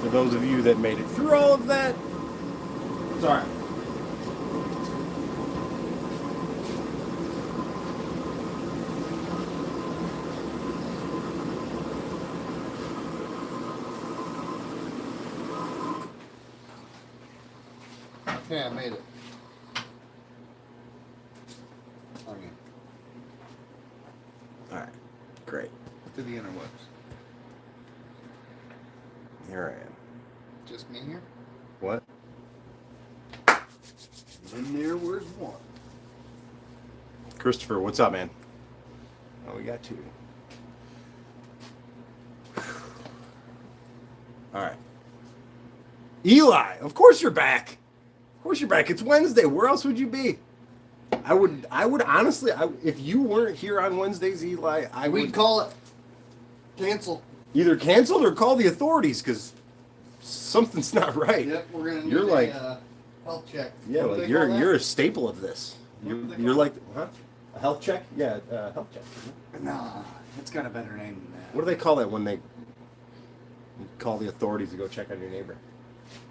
For those of you that made it through all of that, sorry. Okay, I made it. Okay. Alright, great. To the interwebs. Here I am. Just me here? What? In there, where's one? Christopher, what's up, man? Oh, we got two. Alright. Eli, of course you're back. Of course you're back. It's Wednesday. Where else would you be? I would honestly, if you weren't here on Wednesdays, Eli, We'd call it cancel. Either canceled or call the authorities because something's not right. Yep, we're gonna need You're like a health check. Yeah, What do like they call that? you're a staple of this. You're like, huh? A health check? Yeah, health check. Nah, it's got a better name than that. What do they call that when they call the authorities to go check on your neighbor?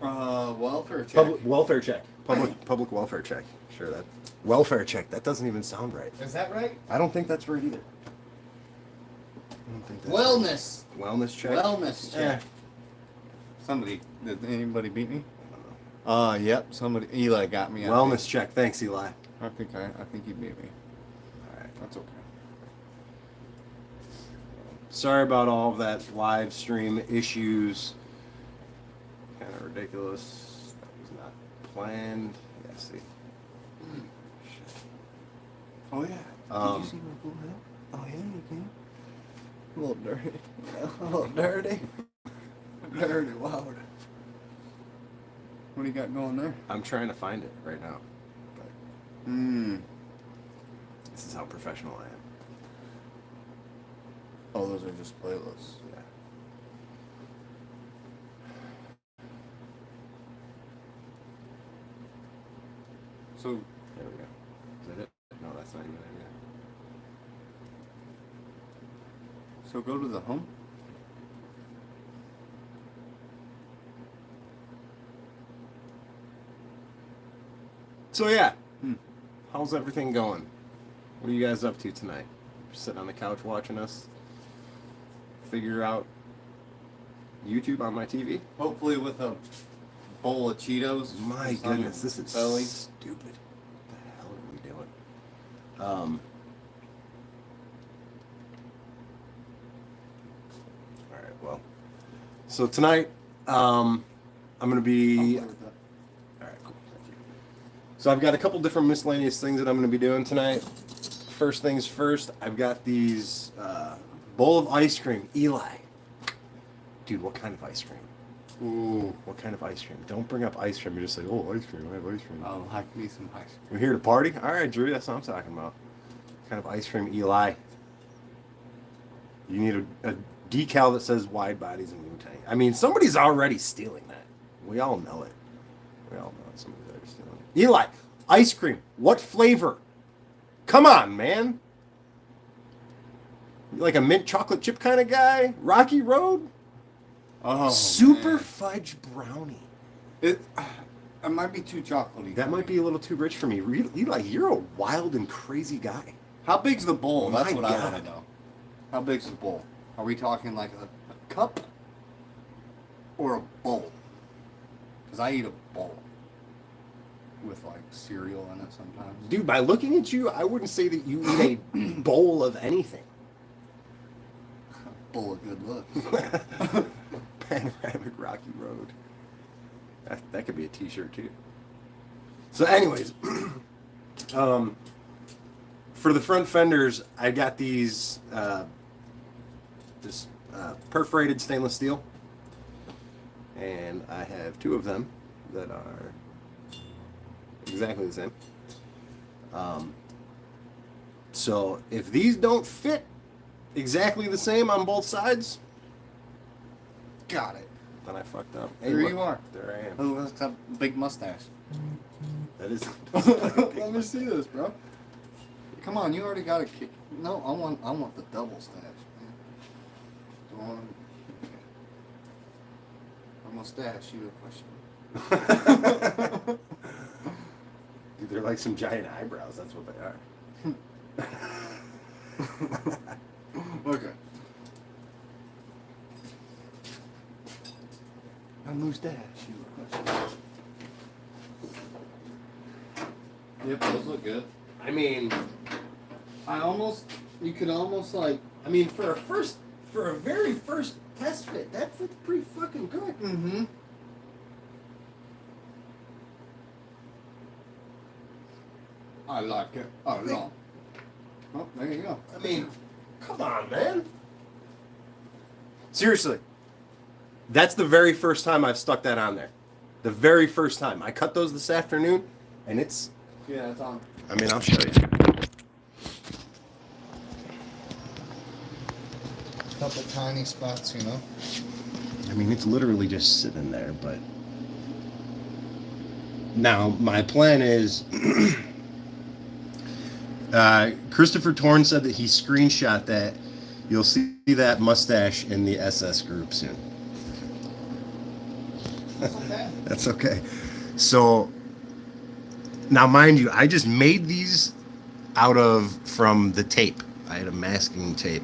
Welfare check. Public welfare check. Public welfare check. Sure, that welfare check. That doesn't even sound right. Is that right? I don't think that's right either. I don't think that's Wellness. right. Wellness check. Wellness check. Somebody, did anybody beat me? Yep. Somebody, Eli got me. Wellness check. Thanks, Eli. I think he beat me. All right. That's okay. Sorry about all of that live stream issues. Kind of ridiculous. That was not planned. Yeah, see. Oh yeah. Um, Did you see my blue hat? Oh yeah, you can. A little dirty. A little dirty. Dirty, loud. What do you got going there? I'm trying to find it right now. But this is how professional I am. Oh, those are just playlists. Yeah. So There we go. Is that it? No, that's not even it. So go to the home. So yeah, how's everything going? What are you guys up to tonight? Sitting on the couch watching us figure out YouTube on my TV? Hopefully with a bowl of Cheetos. My It's on goodness, your this is belly. stupid. What the hell are we doing? All right, well. So tonight, I'm going to be... I'll play with that. All right, cool. Thank you. So I've got a couple different miscellaneous things that I'm going to be doing tonight. First things first, I've got these bowl of ice cream. Eli. Dude, what kind of ice cream? Ooh. What kind of ice cream? Don't bring up ice cream. You're just like, oh, ice cream. I have ice cream. I'll like me some ice cream. You're here to party? All right, Drew, that's what I'm talking about. What kind of ice cream, Eli? You need a decal that says wide bodies and Wu-Tang. I mean, somebody's already stealing that. We all know it. We all know it. Somebody's already stealing it. Eli, ice cream. What flavor? Come on, man. You like a mint chocolate chip kind of guy? Rocky Road? Oh, Super man. fudge brownie. It might be too chocolatey. That might be a little too rich for me. Eli, you're a wild and crazy guy. How big's the bowl? That's My what I God. want to know. How big's the bowl? Are we talking like a cup or a bowl? Because I eat a bowl with like cereal in it sometimes. Dude, by looking at you, I wouldn't say that you eat a bowl of anything. Bowl of good looks. Panoramic Rocky Road. That could be a t-shirt too. So anyways, for the front fenders, I got these, this perforated stainless steel. And I have two of them that are exactly the same. So if these don't fit exactly the same on both sides, Got it. then I fucked up. There look, you are. There I am. Oh, that's got a big mustache. That is. Let me see this, bro. Come on, you already got a kick. No, I want the double stash, man. Don't want. I'm gonna mustache you a question. Dude, they're like some giant eyebrows. That's what they are. Okay. A mustache you a question. Yep, those look good. I mean, You could almost like. for a very first test fit, that fits pretty fucking good. Mm-hmm. I like it a lot. Oh, there you go. I mean, come on, man. Seriously. That's the very first time I've stuck that on there. The very first time. I cut those this afternoon, and it's... Yeah, it's on. I mean, I'll show you. Couple tiny spots, you know. I mean, it's literally just sitting there, but... Now, my plan is... Christopher Torn said that he screenshot that. You'll see that mustache in the SS group soon. That's okay. That's okay. So, now mind you, I just made these from the tape. I had a masking tape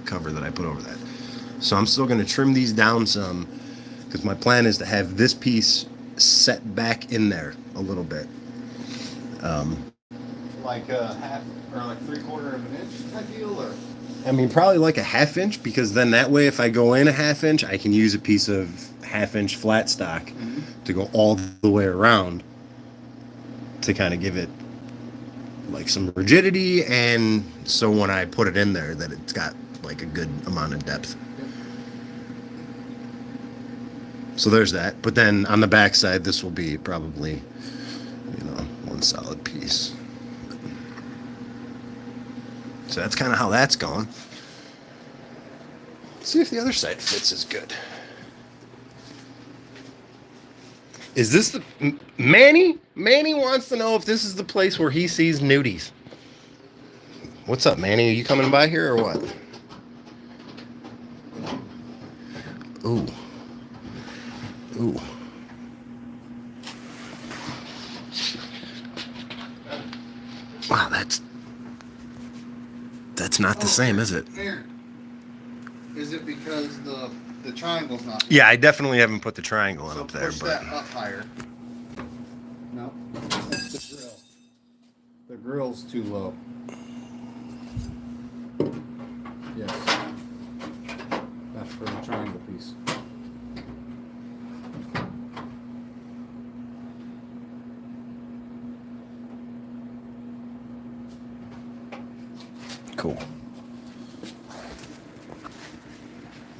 cover that I put over that. So I'm still going to trim these down some because my plan is to have this piece set back in there a little bit. Like a half or like 3/4 of an inch type deal, or I mean, probably like a 1/2 inch because then that way if I go in a 1/2 inch, I can use a piece of 1/2 inch flat stock to go all the way around to kind of give it like some rigidity, and so when I put it in there that it's got like a good amount of depth. So there's that. But then on the back side, this will be probably, one solid piece. So that's kind of how that's going. Let's see if the other side fits as good. Is this the... Manny? Manny wants to know if this is the place where he sees nudies. What's up, Manny? Are you coming by here or what? Ooh. Ooh. Wow, that's not the same, is it? Here. Is it because the triangle's not? Yeah, I definitely haven't put the triangle So up there, push but that up higher. No, that's the grill. The grill's too low. Yes. That's for the triangle piece. cool.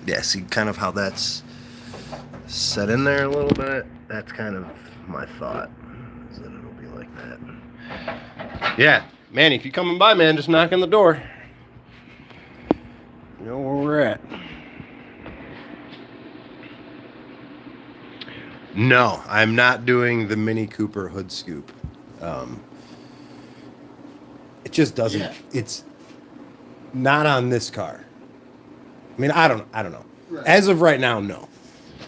Yeah, see kind of how that's set in there a little bit. That's kind of my thought, is that it'll be like that. Yeah, Manny, if you're coming by, man, just knock on the door. You know where we're at. No, I'm not doing the Mini Cooper hood scoop. It just doesn't. Yeah. It's not on this car. I mean, I don't know. Right. As of right now, no.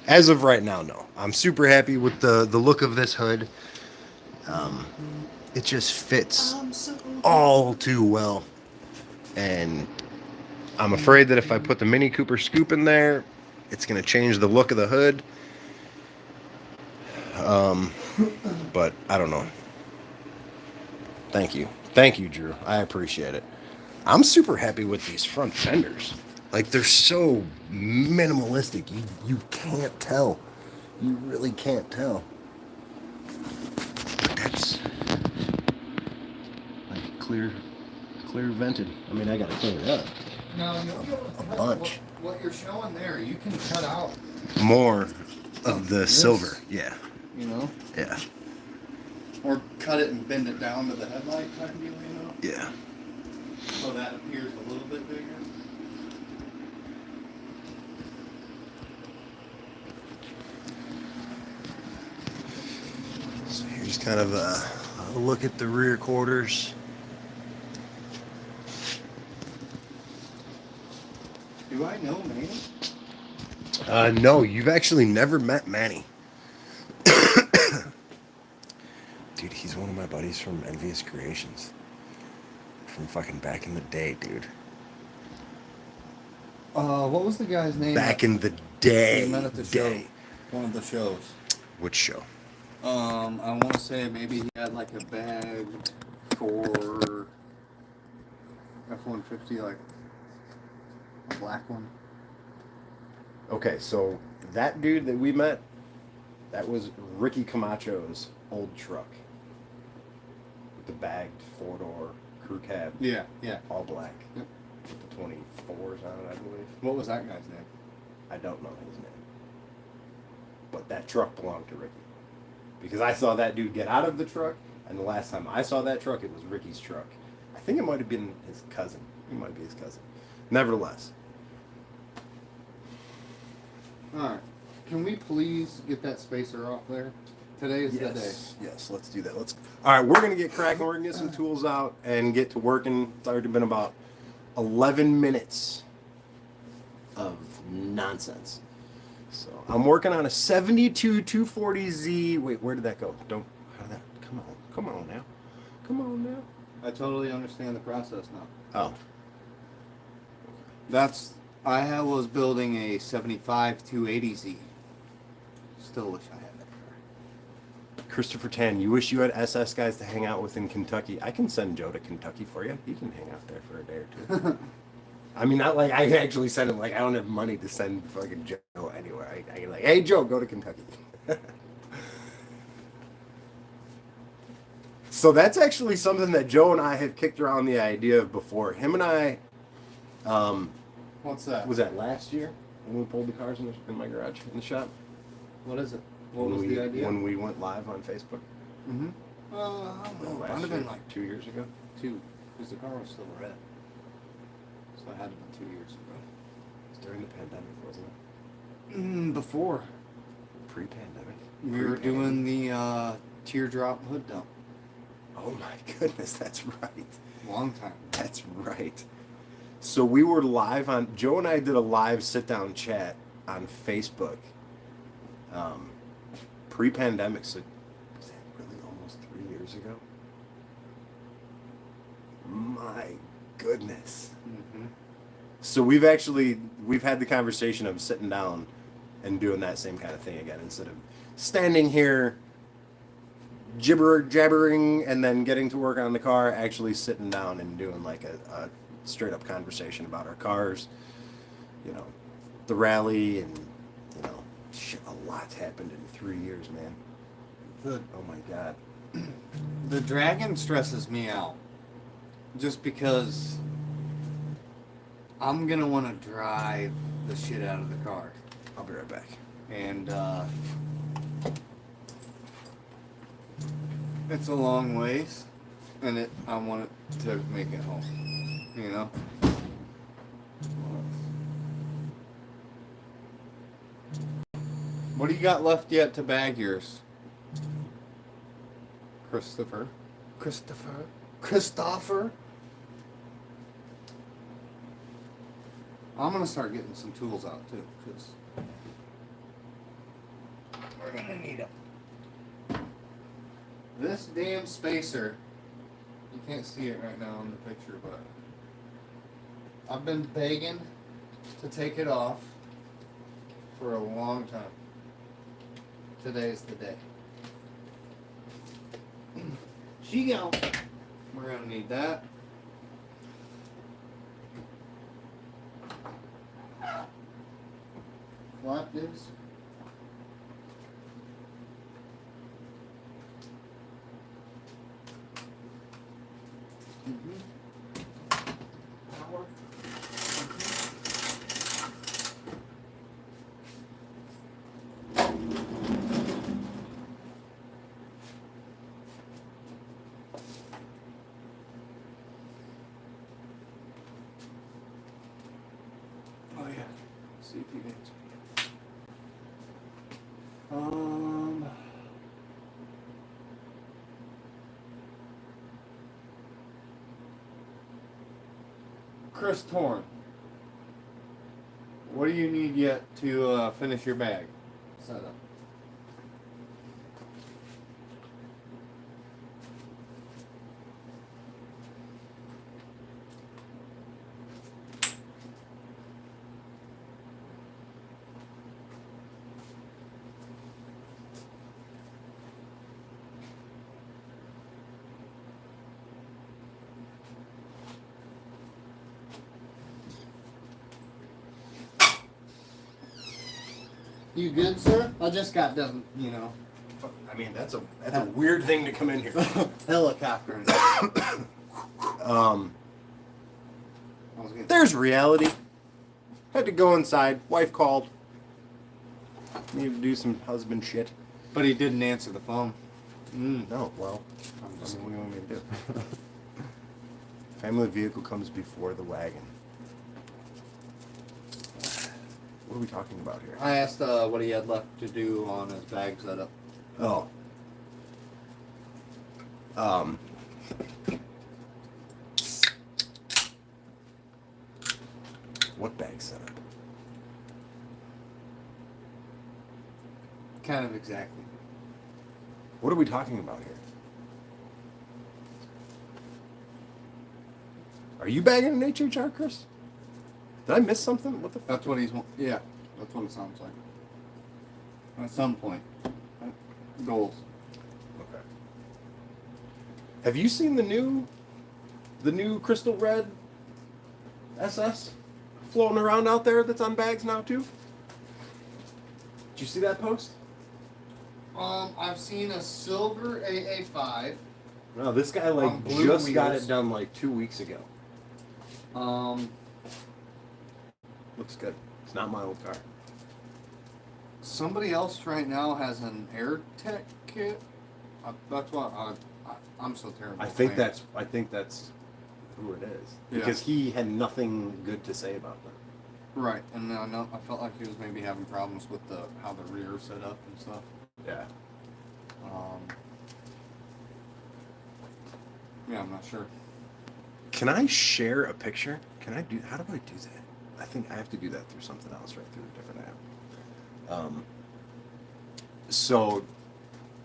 As of right now, no. I'm super happy with the look of this hood. It just fits all too well. And I'm afraid that if I put the Mini Cooper scoop in there, it's going to change the look of the hood. But I don't know. Thank you. Thank you, Drew. I appreciate it. I'm super happy with these front fenders. Like, they're so minimalistic. You can't tell. You really can't tell. But that's like clear vented. I mean, I gotta clean it up. No, you'll be able to A bunch. What you're showing there, you can cut out. More of the This? silver. Yeah. You know? Yeah. Or cut it and bend it down to the headlight type deal, you know? Yeah. So that appears a little bit bigger. So here's kind of a look at the rear quarters. Do I know, man? No, you've actually never met Manny. Dude, he's one of my buddies from Envious Creations. From fucking back in the day, dude. What was the guy's name? Back in the We day. met at the show. One of the shows. Which show? I want to say maybe he had like a bag for F-150, like a black one. Okay, so that dude that we met, that was Ricky Camacho's old truck. With the bagged four-door crew cab. Yeah, yeah. All black. Yep. With the 24s on it, I believe. What was that guy's name? I don't know his name. But that truck belonged to Ricky. Because I saw that dude get out of the truck, and the last time I saw that truck, it was Ricky's truck. I think it might have been his cousin. It might be his cousin. Nevertheless. Alright. Can we please get that spacer off there? Today is the day. Yes, let's do that. All right, we're going to get cracking. We're going to get some tools out and get to working. It's already been about 11 minutes of nonsense. So I'm working on a 72 240Z. Wait, where did that go? How did that? Come on now. I totally understand the process now. Oh, I was building a 75 280Z. Still wish I had that car. Christopher Tan, you wish you had SS guys to hang out with in Kentucky. I can send Joe to Kentucky for you. He can hang out there for a day or two. I mean, not like I actually send him. Like, I don't have money to send fucking Joe anywhere. I like, hey Joe, go to Kentucky. So that's actually something that Joe and I have kicked around the idea of before. Him and I, What's that? was that last year when we pulled the cars in my garage in the shop? What is it? What was the idea? When we went live on Facebook? Mm-hmm. I don't know. It might have been like 2 years ago. 2, because the car was still red. So it had to be 2 years ago. It was during the pandemic, wasn't it? Before. Pre-pandemic. We were doing the teardrop hood dump. Oh my goodness, that's right. Long time. That's right. So we were live on, Joe and I did a live sit-down chat on Facebook. Pre-pandemic, so was that really almost 3 years ago? My goodness. Mm-hmm. So we've had the conversation of sitting down and doing that same kind of thing again, instead of standing here jabbering and then getting to work on the car, actually sitting down and doing like a straight up conversation about our cars, you know, the rally, and you know, shit, a lot's happened in 3 years, man. Oh my god. The Dragon stresses me out. Just because I'm gonna want to drive the shit out of the car. I'll be right back. And it's a long ways, and I want it to make it home. You know. What do you got left yet to bag yours, Christopher? I'm gonna start getting some tools out too, because we're gonna need them. This damn spacer, you can't see it right now in the picture, but I've been begging to take it off for a long time. Today's the day. She go. We're gonna need that. Flap disc. Power. Oh yeah. See if you can. Chris Torn. What do you need yet to finish your bag setup? You good, sir? I just got done, I mean, that's a weird thing to come in here. helicopter. There's reality. Had to go inside. Wife called. Needed to do some husband shit. But he didn't answer the phone. No, well, I'm I just mean, what do you want me to do? Family vehicle comes before the wagon. What are we talking about here? I asked what he had left to do on his bag setup. Oh. What bag setup? Kind of exactly. What are we talking about here? Are you bagging an HHR, Chris? Did I miss something? What the fuck? That's what he's. Yeah, that's what it sounds like. At some point, goals. Okay. Have you seen the new crystal red SS floating around out there that's on bags now too? Did you see that post? I've seen a silver AA5. No, this guy On blue just got wheels. it done like 2 weeks ago. Looks good. It's not my old car. Somebody else right now has an AirTech kit. That's what I'm so terrible. I at think names. that's who it is Yeah. because he had nothing good to say about them. right. And I felt like he was maybe having problems with how the rear is set up and stuff. Yeah. Yeah, I'm not sure. Can I share a picture? How do I do that? I think I have to do that through something else, right? Through a different app. So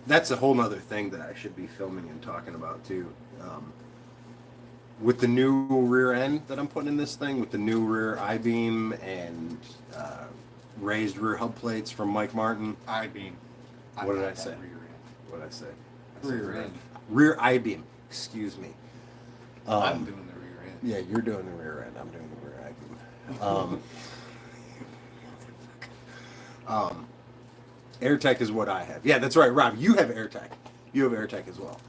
that's a whole nother thing that I should be filming and talking about too. With the new rear end that I'm putting in this thing, with the new rear I-beam and raised rear hub plates from Mike Martin. I-beam. What did got I that say? rear end. What did I say? Rear end. Rear I-beam. Excuse me. I'm doing the rear end. Yeah, you're doing the rear end. I'm doing the rear I-beam. AirTech is what I have. Yeah, that's right, Rob. You have AirTech. You have AirTech as well.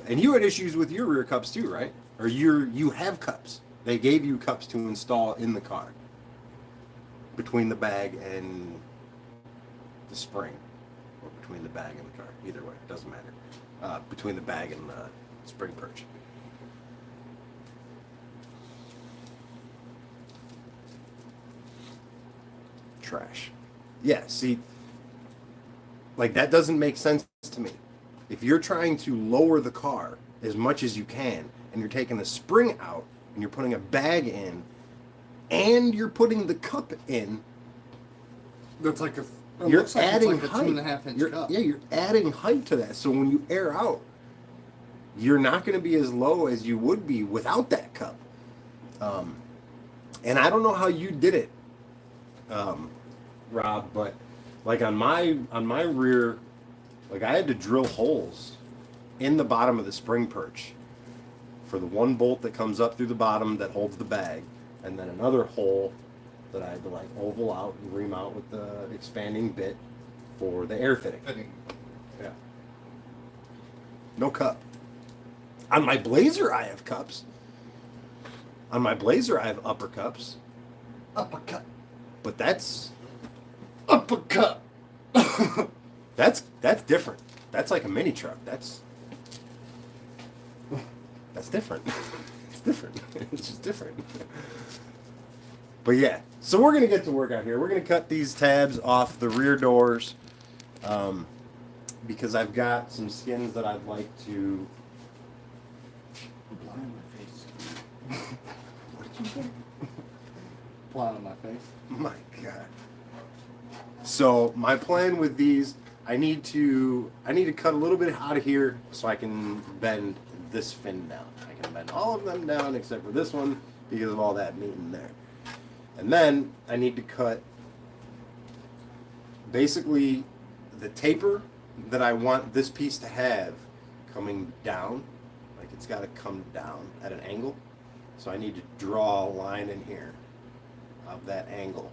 And you had issues with your rear cups too, right? Or you have cups. They gave you cups to install in the car between the bag and the spring, or between the bag and the car. Either way, it doesn't matter. Between the bag and the spring perch. Trash. Yeah, see, like that doesn't make sense to me. If you're trying to lower the car as much as you can, and you're taking the spring out, and you're putting a bag in, and you're putting the cup in, That's like you're looks like adding it's like a height. 2.5 inch You're- cup. Yeah, you're adding height to that. So when you air out, you're not going to be as low as you would be without that cup. And I don't know how you did it, Rob, but like on my rear, like I had to drill holes in the bottom of the spring perch for the one bolt that comes up through the bottom that holds the bag, and then another hole that I had to like oval out and ream out with the expanding bit for the air fitting. Yeah. No cup. On my Blazer, I have cups. On my Blazer, I have upper cups. Uppercut. But that's Uppercut. that's different. That's like a mini truck. That's different. It's different. It's just different. But yeah, so we're gonna get to work out here. We're gonna cut these tabs off the rear doors, because I've got some skins that I'd like to. Blind my face. What did you say? flying on my face. My God. So my plan with these, I need to cut a little bit out of here so I can bend this fin down. I can bend all of them down except for this one because of all that meat in there. And then I need to cut basically the taper that I want this piece to have coming down. Like it's got to come down at an angle. So I need to draw a line in here of that angle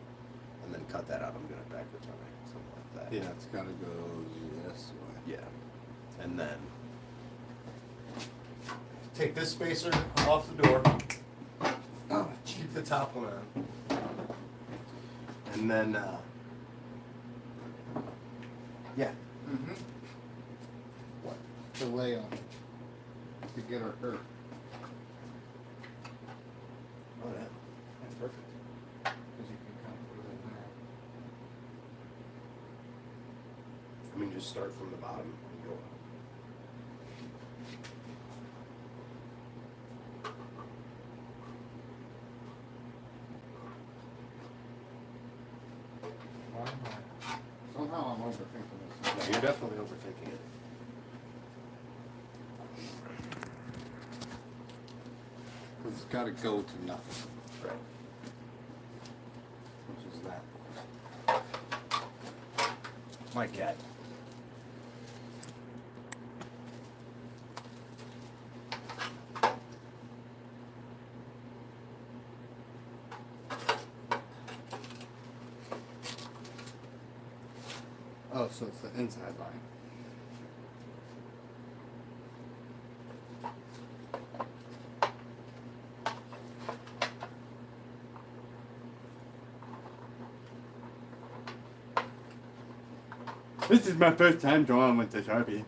and then cut that out. I'm doing it backwards, all right? Something like that. Yeah, it's gotta go this way. Yeah. And then take this spacer off the door. Keep the top one on. And then, yeah. Mm-hmm. What? To lay on to get her hurt. Oh, yeah. That's perfect. Because you can kind of put it in there. I mean, just start from the bottom and go up. Somehow I'm overthinking this. No, you're definitely overthinking it. Because it's got to go to nothing, Right. which is that. My cat. Oh, so it's the inside line. This is my first time drawing with the Sharpie.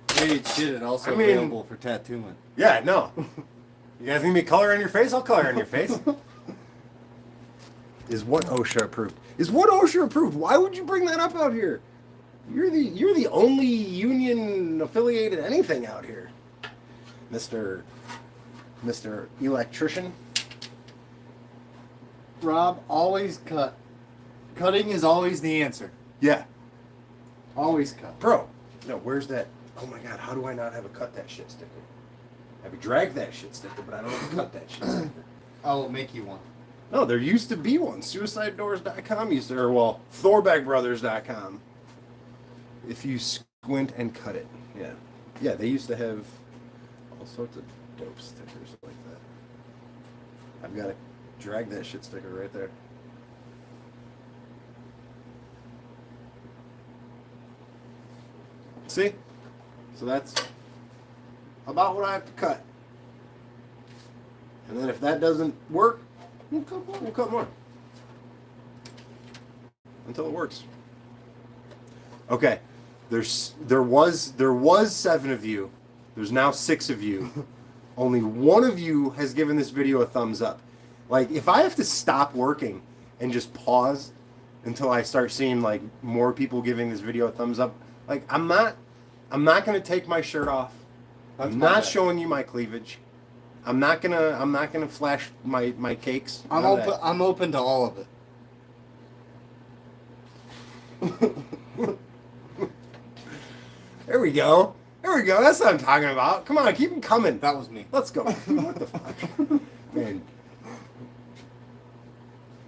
AHdidit also I mean- available for tattooing. Yeah, no. You guys need me to color on your face? I'll color on your face. Is what OSHA approved? Is what OSHA approved? Why would you bring that up out here? You're the only union affiliated anything out here, Mr. Electrician. Rob, always cut. Cutting is always the answer. Yeah, Always cut. bro. No, where's that? Oh my God, how do I not have a cut that shit sticker? I have a drag that shit sticker, but I don't have a cut that shit sticker. I will make you one. No, there used to be one. SuicideDoors.com used to, or well, ThorbackBrothers.com. If you squint and cut it, yeah, yeah, they used to have all sorts of dope stickers like that. I've got to drag that shit sticker right there. See? So that's about what I have to cut. And then if that doesn't work, we'll cut more. We'll cut more. Until it works. Okay. There was 7 of you. There's now 6 of you. Only 1 of you has given this video a thumbs up. Like, if I have to stop working and just pause until I start seeing like more people giving this video a thumbs up, like I'm not gonna take my shirt off. I'm not showing you my cleavage. I'm not gonna flash my cakes. I'm None of open. that. I'm open to all of it. There we go. There we go. That's what I'm talking about. Come on, keep them coming. That was me. Let's go. What the fuck? Man.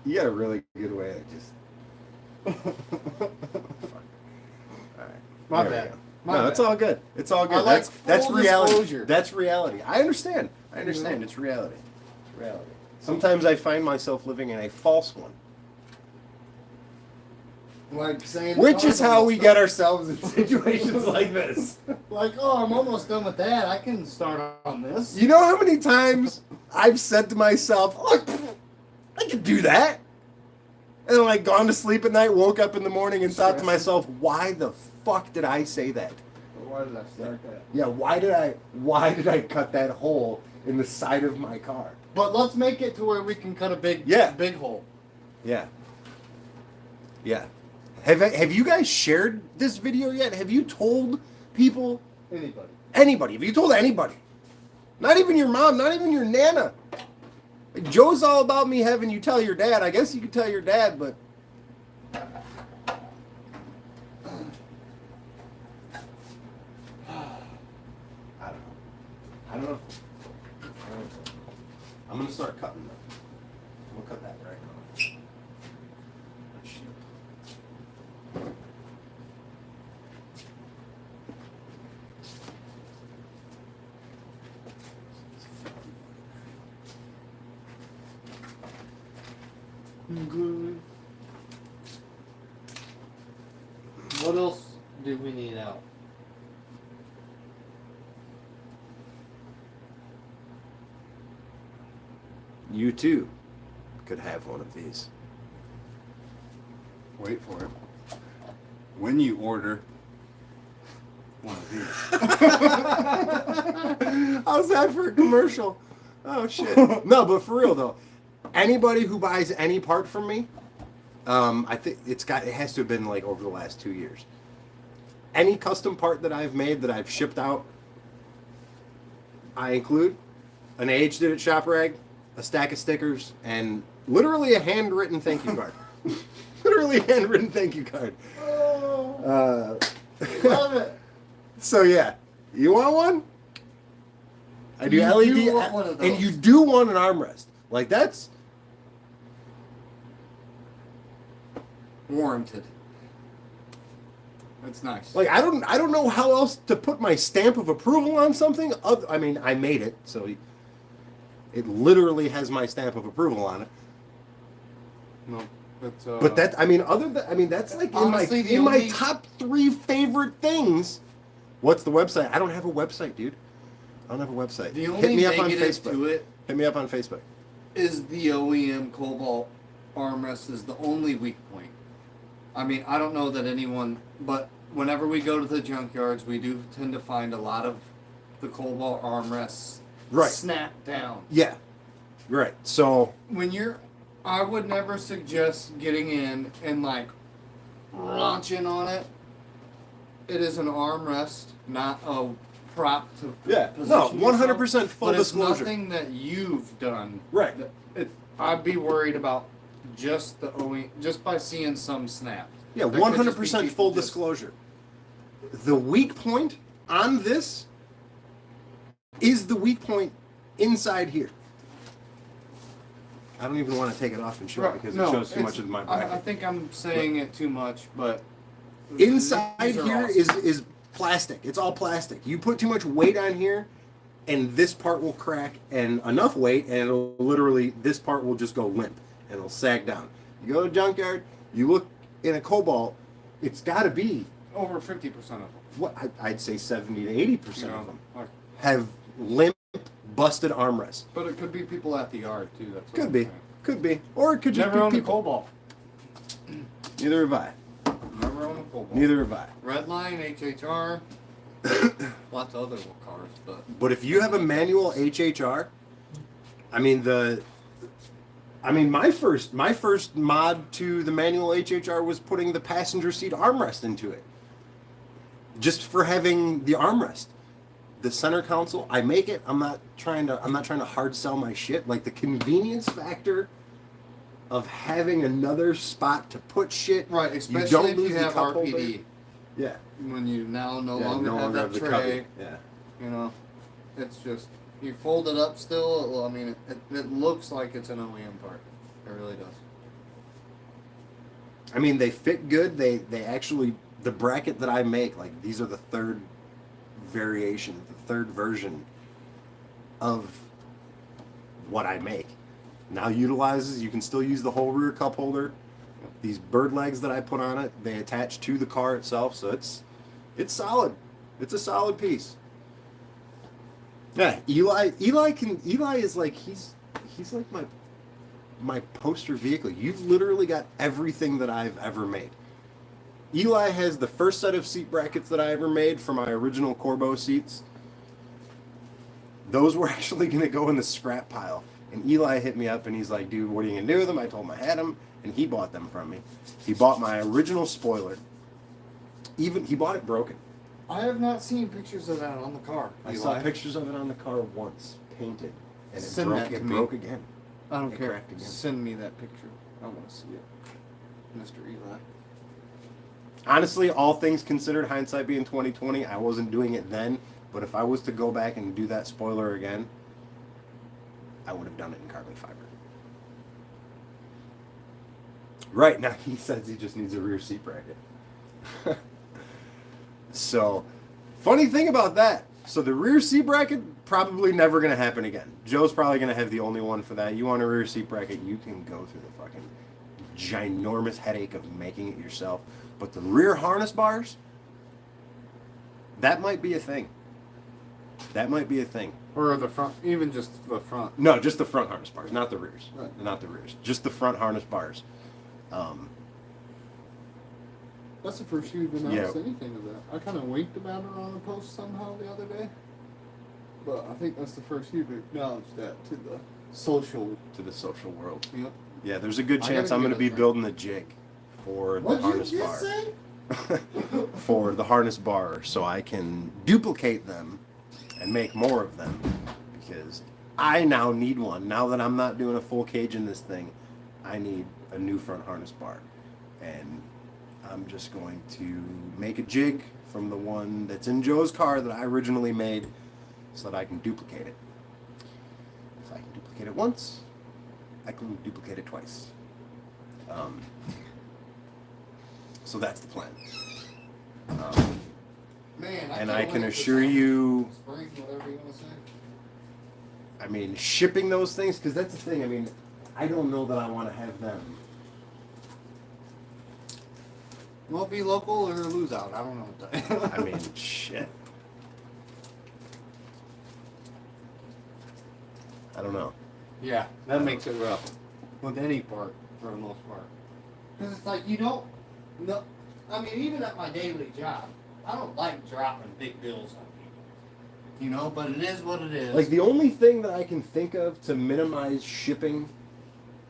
You got a really good way of just... Fuck. Alright. My There we bad. go. My No, bad. it's all good. It's all good. I like that's full reality. disclosure. That's reality. I understand. I understand. It's reality. It's reality. Sometimes I find myself living in a false one. Like saying. Which "Oh, is I'm how we almost get done." ourselves in situations like this. Like, oh, I'm almost done with that. I can start on this. You know how many times I've said to myself, look, I could do that. And like gone to sleep at night, woke up in the morning and thought to myself, why the fuck did I say that? Why did I start that? Yeah, why did I cut that hole in the side of my car? But let's make it to where we can cut a big, Yeah. big hole. Yeah. Yeah. Have you guys shared this video yet? Have you told people? Anybody. Anybody. Have you told anybody? Not even your mom, not even your nana. Like, Joe's all about me having you tell your dad. I guess you could tell your dad, but I don't know. I'm gonna start cutting them. We'll cut that right now. Good. What else do we need out? You too could have one of these. Wait for it. When you order one of these. How's that for a commercial? Oh shit. No, but for real though, anybody who buys any part from me, I think it has to have been like over the last 2 years. Any custom part that I've made that I've shipped out, I include an AHdidit shop rag, a stack of stickers, and literally a handwritten thank you card. Literally a handwritten thank you card. Love it. So yeah, you want one? I do You LED, do want one of and those. you do want an armrest. Like that's Warranted. That's nice. like I don't know how else to put my stamp of approval on something. I mean, I made it, so it literally has my stamp of approval on it. No, that's, But that's like Honestly, the in my only- top 3 favorite things. What's the website? I don't have a website, dude. I don't have a website. the Hit only me up on negative Facebook. to it Hit me up on Facebook. is the OEM Cobalt armrest is the only weak point. I mean, I don't know that anyone, but whenever we go to the junkyards, we do tend to find a lot of the Cobalt armrests Right. snap down. Yeah. Right. So When you're, I would never suggest getting in and like launching on it. It is an armrest, not a prop to yeah, position no, yourself, 100% full but disclosure. It's nothing that you've done. Right. I'd be worried about just the OE, just by seeing some snap. Yeah, That could just be 100% people full just- disclosure. The weak point on this is the weak point inside here. I don't even want to take it off and show it because it shows too much of my bracket. I think I'm saying it too much, but Inside these are here awesome. is plastic. It's all plastic. You put too much weight on here, and this part will crack, and enough weight, and it'll literally, this part will just go limp, and it'll sag down. You go to a junkyard, you look in a Cobalt, it's got to be, over 50% of them. what I'd say 70 to 80% You know, of them like, have limp, busted armrests. but it could be people at the yard too. That's what Could I'm be. saying. Could be. Or it could just Never be owned a people. Cobalt. Neither have I. Never owned a Cobalt. Neither have I. Redline, HHR, lots of other little cars, but But if you have a manual HHR, I mean my first mod to the manual HHR was putting the passenger seat armrest into it. Just for having the armrest. The center console, I make it. I'm not trying to hard sell my shit. Like the convenience factor of having another spot to put shit. right, You especially don't if lose you the have cup holder. RPD. Yeah. When you now no Yeah, longer no have longer that have the tray, cubby. Yeah. you know, it's just you fold it up still. Well, I mean, it looks like it's an OEM part. It really does. I mean, they fit good. They actually, the bracket that I make, like these are the third variation, the third version of what I make. Now utilizes, you can still use the whole rear cup holder. These bird legs that I put on it, they attach to the car itself, so it's solid. It's a solid piece. Yeah, Eli is like he's like my poster vehicle. You've literally got everything that I've ever made. Eli has the first set of seat brackets that I ever made for my original Corbeau seats. Those were actually going to go in the scrap pile. And Eli hit me up and he's like, dude, what are you going to do with them? I told him I had them, and he bought them from me. He bought my original spoiler. He bought it broken. I have not seen pictures of that on the car. I Eli. saw pictures of it on the car once, painted, and it Send broke. that to It me. broke again. I don't It care. cracked again. Send me that picture. I want to see it, Mr. Eli. Honestly, all things considered, hindsight being 2020, I wasn't doing it then. But if I was to go back and do that spoiler again, I would have done it in carbon fiber. Right now, he says he just needs a rear seat bracket. So, funny thing about that. So the rear seat bracket probably never going to happen again. Joe's probably going to have the only one for that. You want a rear seat bracket, you can go through the fucking ginormous headache of making it yourself. But the rear harness bars, that might be a thing. That might be a thing. Or the front, even just the front. No, just the front harness bars, not the rears. Right. Not the rears. Just the front harness bars. That's the first you even Yeah. noticed anything of that. I kind of winked about it on a post somehow the other day. But I think that's the first you've acknowledged that to the social. To the social world. Yep. Yeah, there's a good I chance gotta I'm going give to be it a try. building the jig for the What'd you harness just bar. say? For the harness bar, so I can duplicate them and make more of them, because I now need one. Now that I'm not doing a full cage in this thing, I need a new front harness bar, and I'm just going to make a jig from the one that's in Joe's car that I originally made, so that I can duplicate it. If I can duplicate it once, I can duplicate it twice. So that's the plan. Man, And can't I can wait for assure summer, you, spring, whatever you want to say. I mean, shipping those things, because that's the thing, I mean, I don't know that I want to have them. Well, be local or lose out. I don't know what that. I mean, shit. I don't know. Yeah, that makes it rough with any part for the most part. Because it's like you don't. No, I mean, even at my daily job, I don't like dropping big bills on people. You know, but it is what it is. Like, the only thing that I can think of to minimize shipping,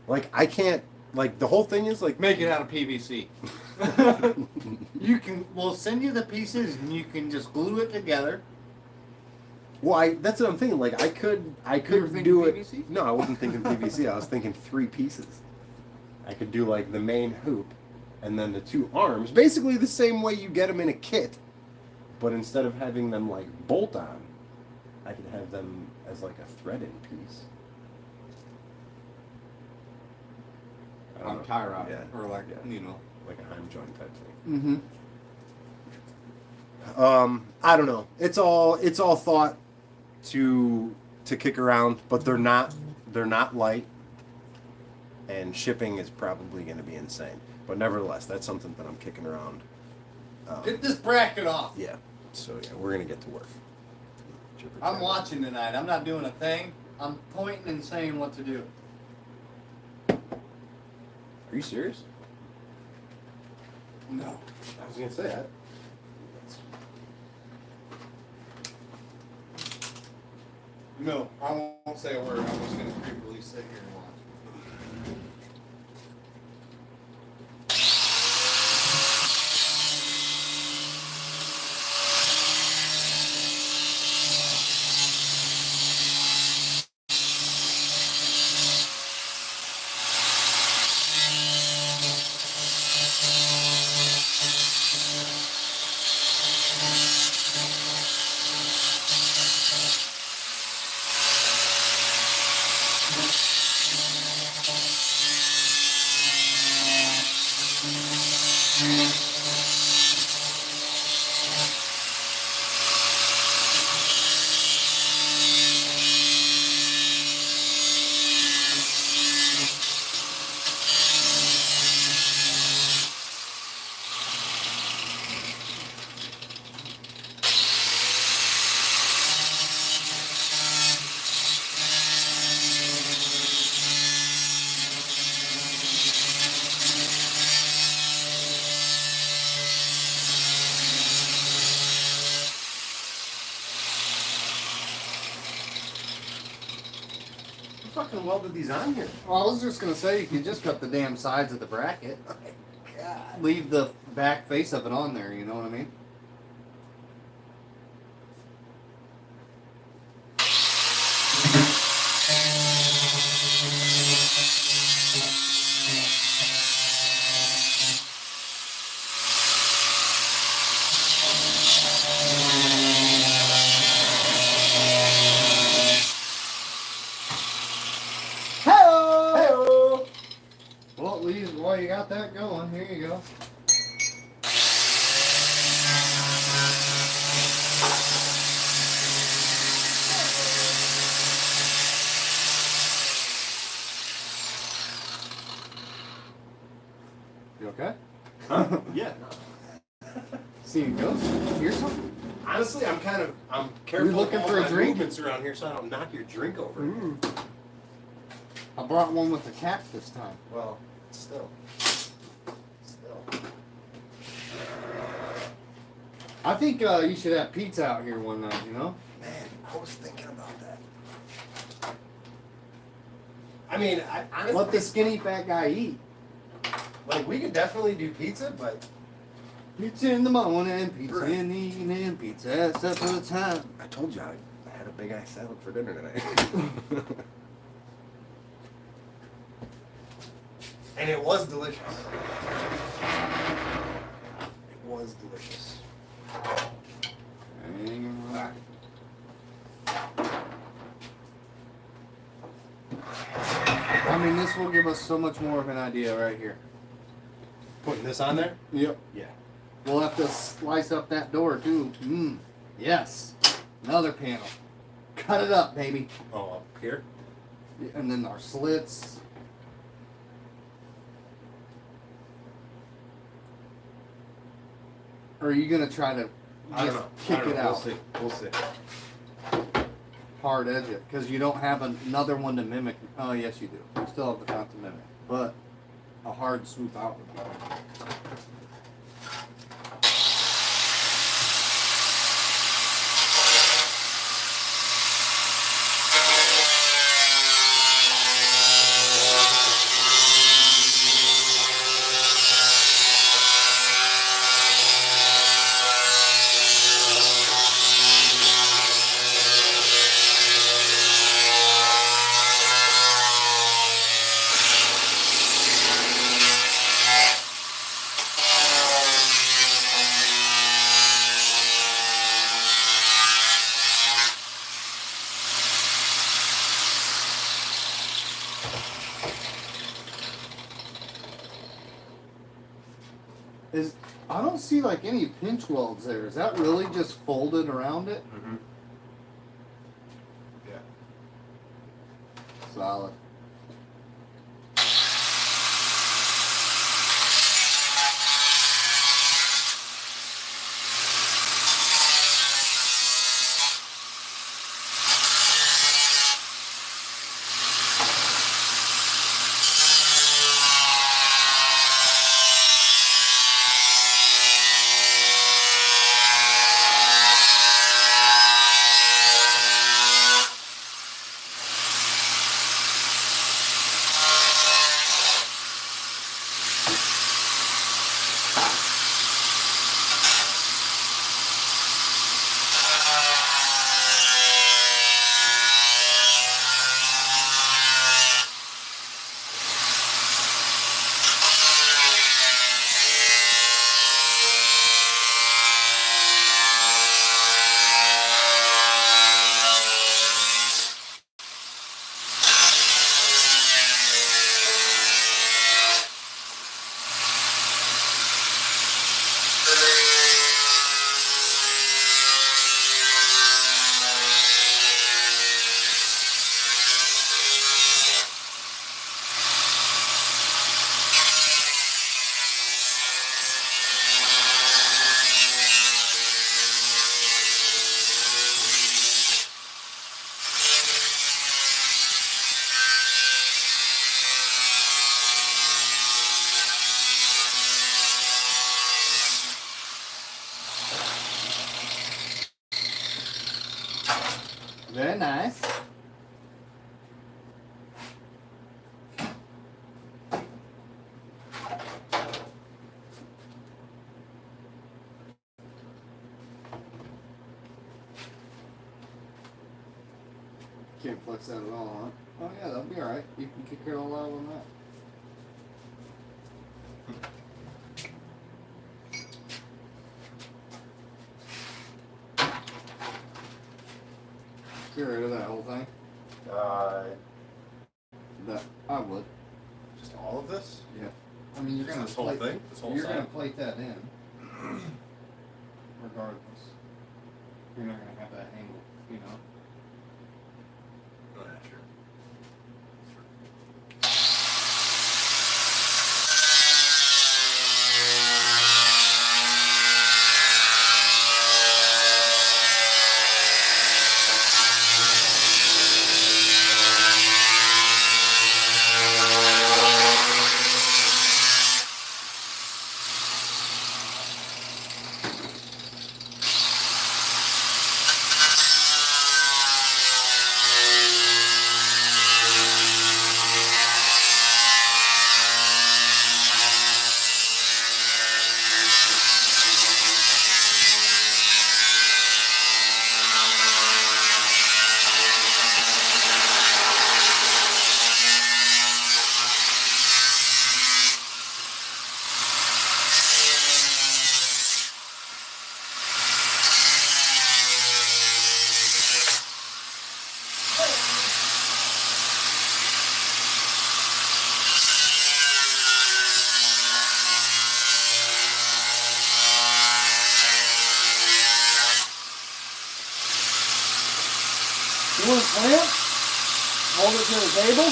like, I can't, like, the whole thing is, like... make it out of PVC. You can. We'll send you the pieces, and you can just glue it together. Well, that's what I'm thinking. Like, I could You were thinking do it. PVC? No, I wasn't thinking PVC. I was thinking 3 pieces. I could do like the main hoop, and then the 2 arms, basically the same way you get them in a kit, but instead of having them like bolt on, I could have them as like a threaded piece. I don't On know. tie rod, Yeah. or like Yeah. you know. Like a Heim joint type thing. Mm-hmm. I don't know. It's all thought to kick around, but they're not light, and shipping is probably going to be insane. But nevertheless, that's something that I'm kicking around. Get this bracket off. Yeah. So yeah, we're going to get to work. I'm watching tonight. I'm not doing a thing. I'm pointing and saying what to do. Are you serious? No. I was going to say that. No, I won't say a word. I'm just going to creepily sit here and watch. You fucking welded these on here. Well, I was just going to say you can just cut the damn sides of the bracket. God. Leave the back face of it on there, you know what I mean? while you got that going, here you go. You okay? Yeah. See you go. Here's something. Honestly, I'm careful. You looking with all for a my drink? movements around here, so I don't knock your drink over. I brought one with a cap this time. Well, still. I think you should have pizza out here one night, you know? Man, I was thinking about that. I mean, I honestly, Let the skinny fat guy eat. like, we could definitely do pizza, but Pizza in the morning, pizza Right. in the evening, pizza at supper time. I told you I had a big ass salad for dinner tonight. And it was delicious. It was delicious. I mean, this will give us so much more of an idea right here. Putting this on there? Yep. Yeah. We'll have to slice up that door too. Yes. Another panel. Cut it up, baby. Oh, up here? And then our slits. Or are you gonna try to I don't just know. kick I don't it know. out? We'll see. Hard edge it, because you don't have another one to mimic. Oh, yes, you do. You still have the front to mimic, but a hard swoop out would be better. I don't see like any pinch welds there. Is that really just folded around it? Mm-hmm. Yeah. Solid. Very nice. Can't flex that at all, huh? Oh yeah, that'll be alright. You can kick it all out on that. Get rid of that whole thing. Uh, That I would. Just all of this? Yeah. I mean, you're Just gonna this whole plate, thing? This whole you're side? gonna plate that in, regardless. You're not gonna have that angle, you know. Oh, yeah, sure. You want a clamp? Hold it to the table?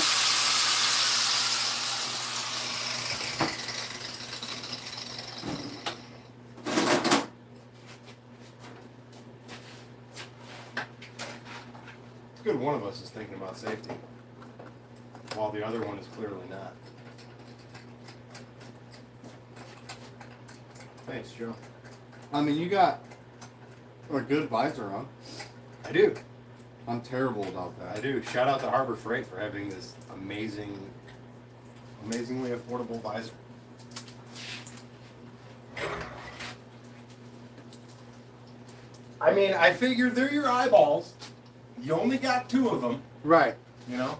It's good one of us is thinking about safety, while the other one is clearly not. Thanks, Joe. I mean, you got a good visor on. I do. I'm terrible about I that. do. Shout out to Harbor Freight for having this amazingly affordable visor. I mean, I figured they're your eyeballs. You only got 2 of them, Right. you know?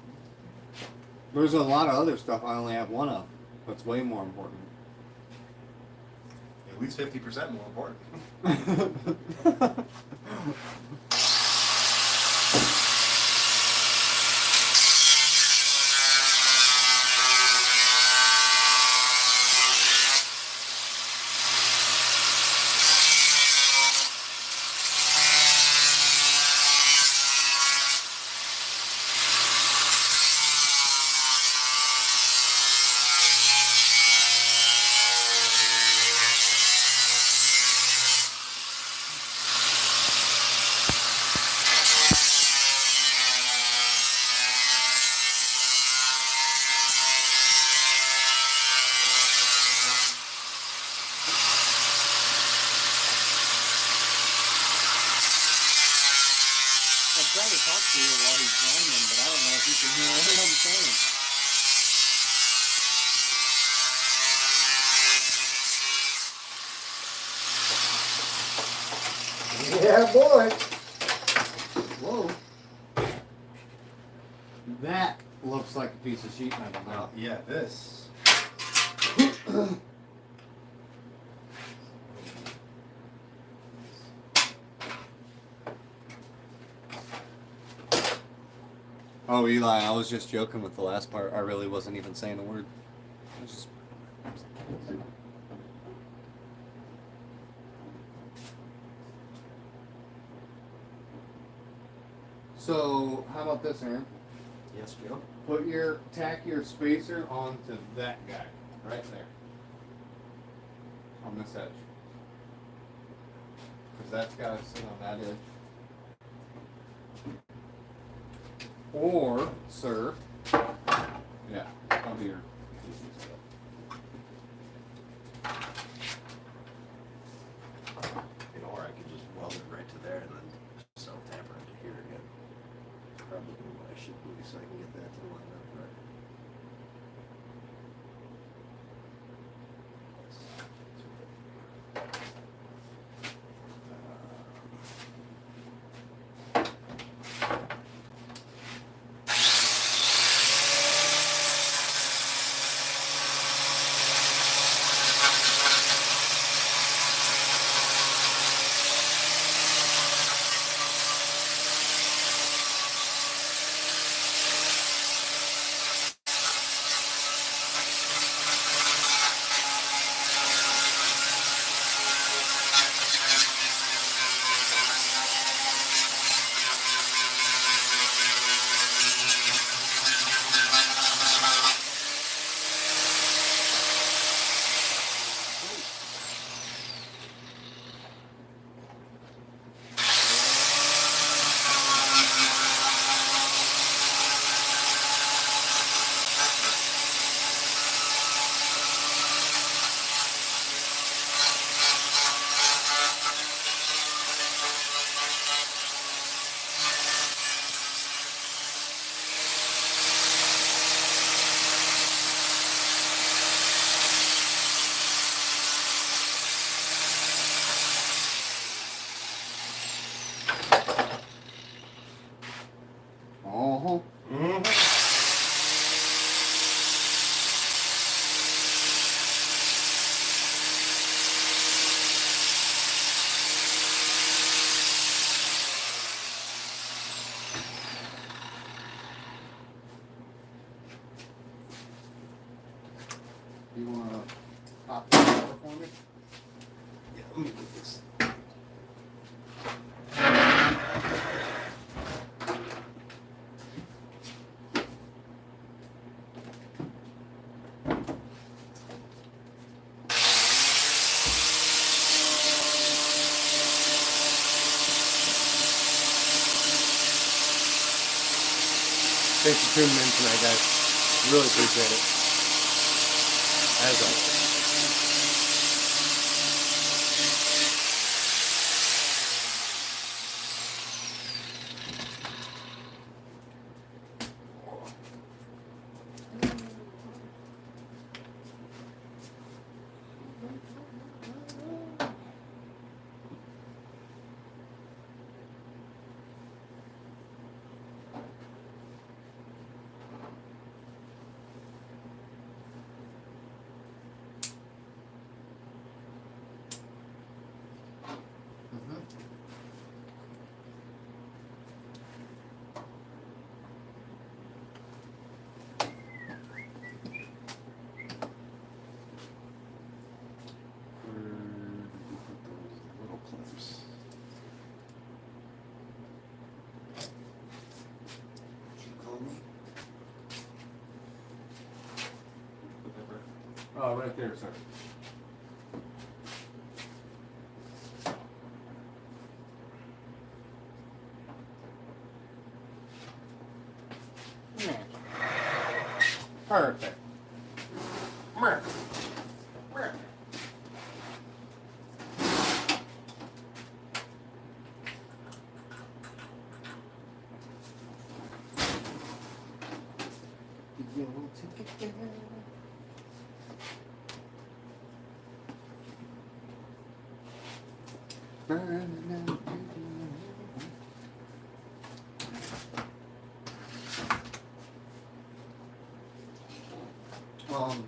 There's a lot of other stuff I only have one of. That's way more important. At least 50% more important. I'm trying to talk to you while he's grinding, but I don't know if you can hear anything I'm saying. Yeah, boy. Whoa. That looks like a piece of sheet metal now. Yeah, this. Oh, Eli, I was just joking with the last part. I really wasn't even saying a word. I was just... So, how about this, Aaron? Yes, Joe. Tack your spacer onto that guy, right there. On this edge. Because that's got to sit on that edge. Or, sir, yeah, that'll be your easiest bet. You know, or I could just weld it right to there and then self-tamper into here again. Probably what I should do so I can get that to line up right. You want to pop this over for me? Yeah, let me get this. Thanks for tuning in tonight, guys. Really appreciate it. As always. Little clips. Oh, right there, sir. Perfect. Um,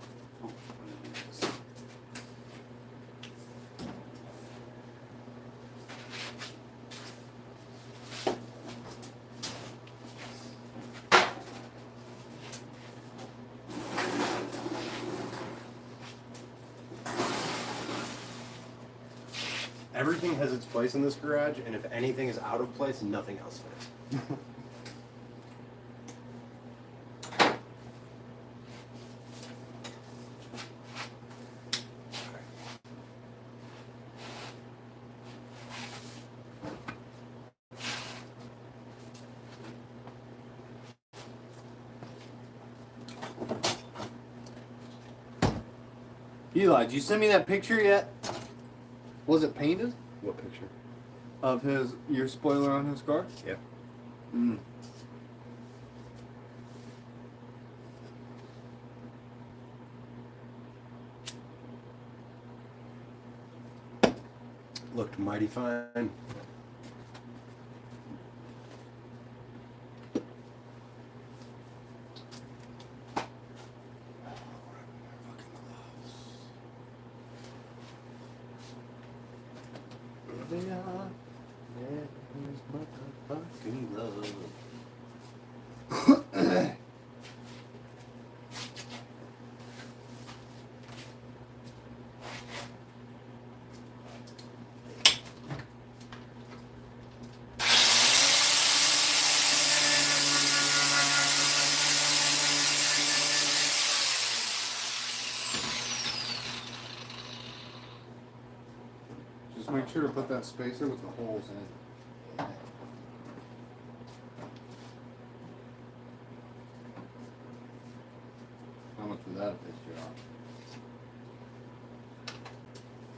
Everything has its place in this garage, and if anything is out of place, nothing else fits. Eli, did you send me that picture yet? Was it painted? What picture? Of your spoiler on his car? Yeah. Mm. Looked mighty fine. They are. There's motherfucking love. Just make sure to put that spacer with the holes in. How much would that have pissed you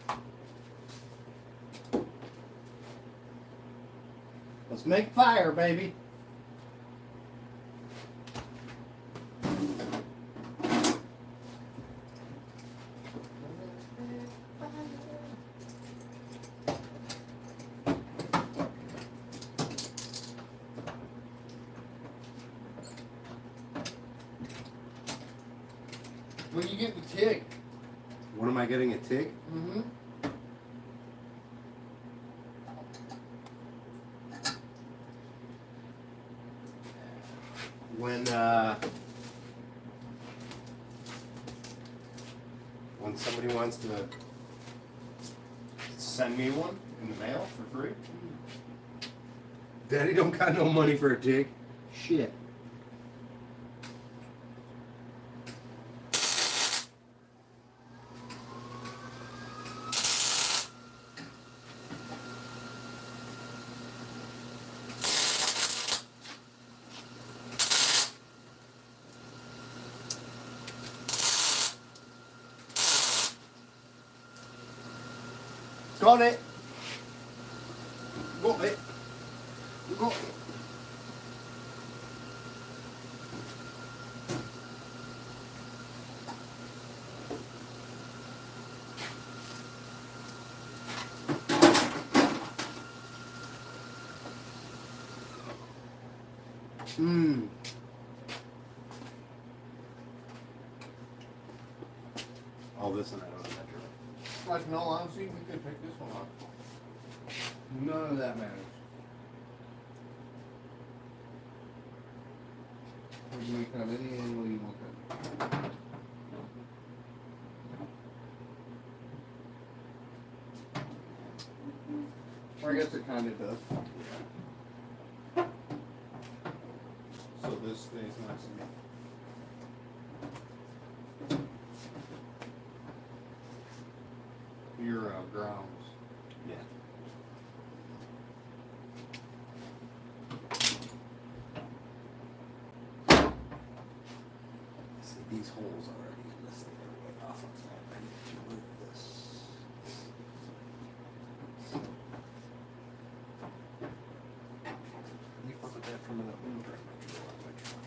off? Let's make fire, baby. When you get the TIG. When am I getting a TIG? Mm-hmm. When when somebody wants to send me one in the mail for free. Daddy don't got no money for a jig. Shit. Got it. Got it. Got it. Mmm. All this and I don't have that. Like, no, honestly, we could pick this one up. None of that matters. We can make it of any angle you want it. Or I guess it kind of does. So this stays nice and neat. Your grounds. Yeah. See, these holes already in this thing are way off of that. I need to remove this. You fuck with that for a minute. I'm gonna drag my drill out of my truck.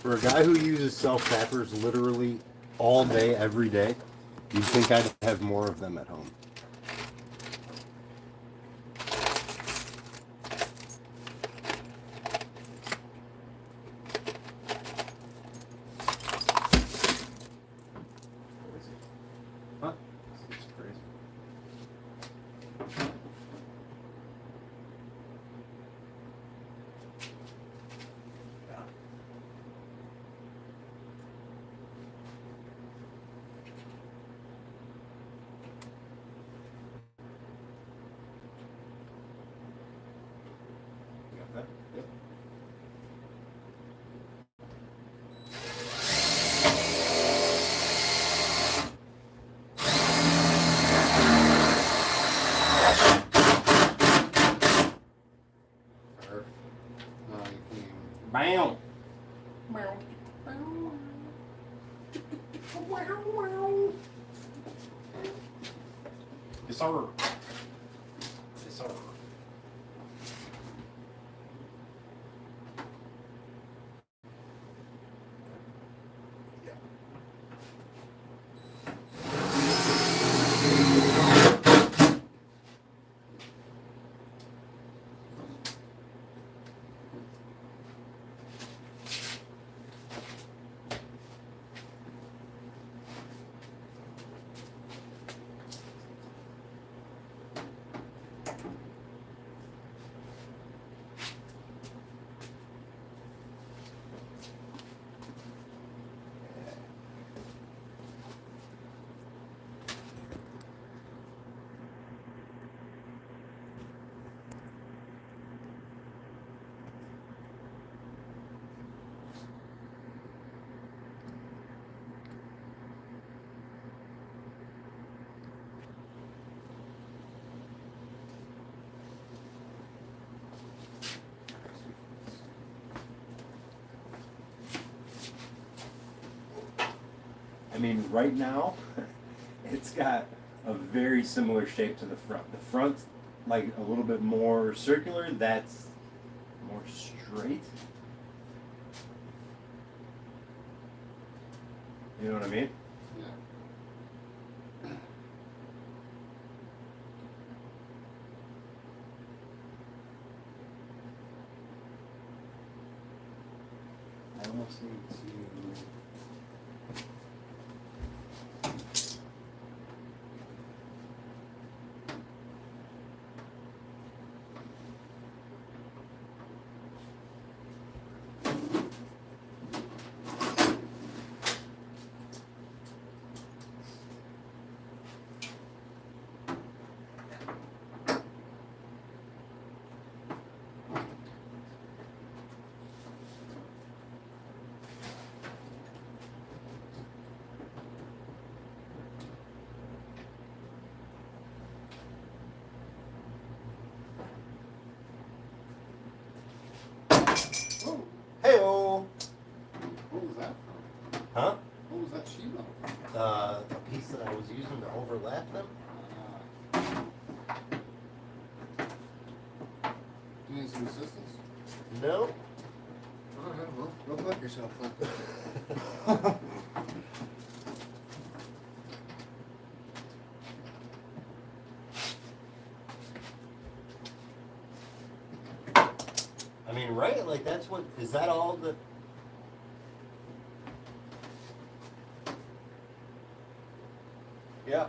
For a guy who uses self-tappers literally all day, every day, you'd think I'd have more of them at home. Huh? It's crazy. You got that? Yep. Perfect. Now you can. Bam! Yes, sir. Yes, sir. I mean, right now, it's got a very similar shape to the front. The front's like a little bit more circular. That's more straight. You know what I mean? Yeah. I almost need to. Oh, Hey-oh! what was that from? Huh? What was that sheet metal from? A piece that I was using to overlap them. Do you need some assistance? No. Alright, well, go fuck yourself then. I mean, right? Like, that's what. Is that all the. Yeah.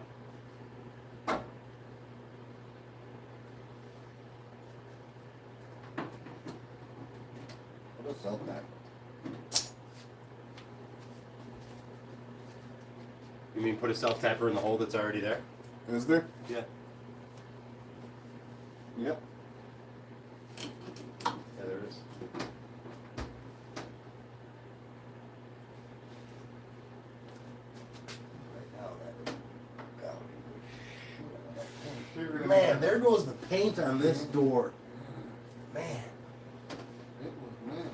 What a self back. You mean put a self tapper in the hole that's already there? Is there? Yeah. Yep. Yeah, there is. Man, there goes the paint on this door. Man. It was man.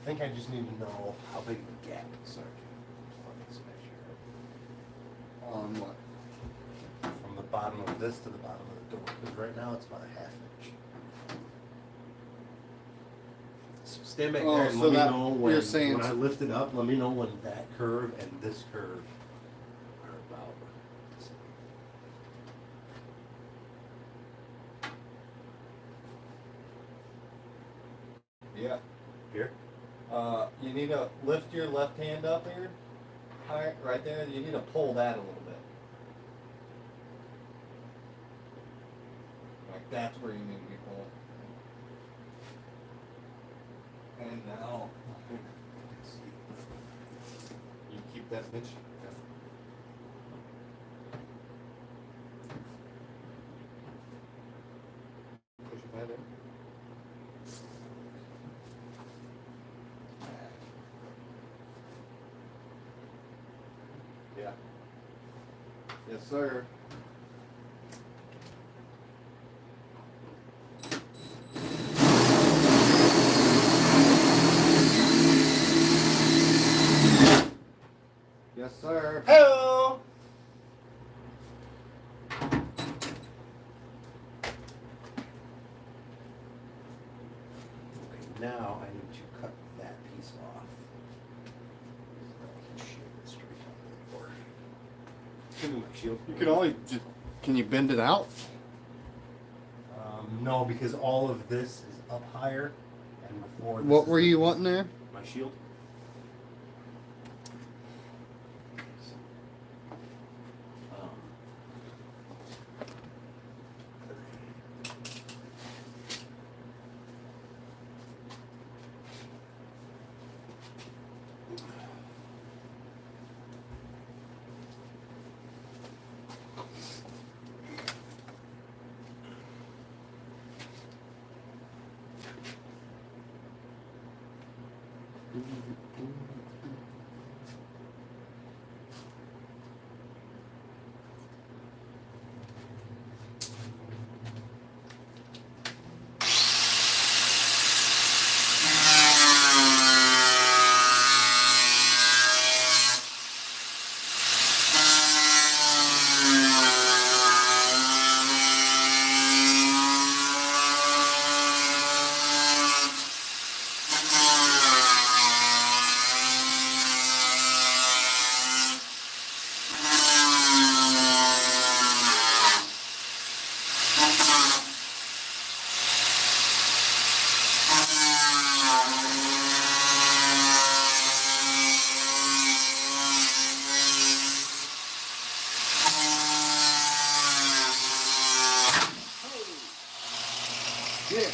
I think I just need to know how big the gap is. So I can fucking measure On what? it. From the bottom of this to the bottom of the door. Because right now it's about a half inch. So stand back Oh, there and so let me that- know you're saying- when I lift it up, let me know when that curve and this curve are about. Yeah. Here? You need to lift your left hand up here. Right there. You need to pull that a little bit. Like that's where you need to be pulling. And now, You keep that pinch. push it back in. Yeah. Yes, sir. Yes, sir. Hello. Okay, now I need to cut that piece off. So that I can shape it straight on the board. Give me my shield. You could always just. Can you bend it out? No, because all of this is up higher, and before. This What is were the- you wanting there? My shield. Um, Yeah.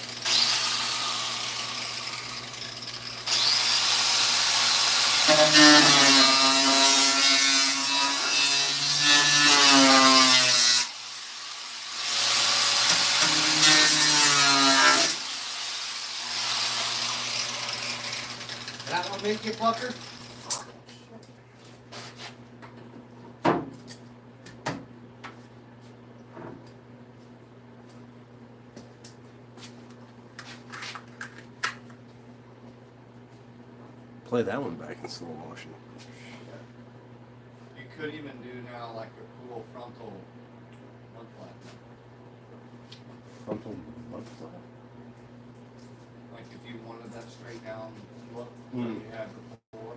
That one make you fucker? Play that one back in slow motion. You could even do now like a cool frontal mud flat. Frontal mud flat. Like if you wanted that straight down look that Mm. you had before.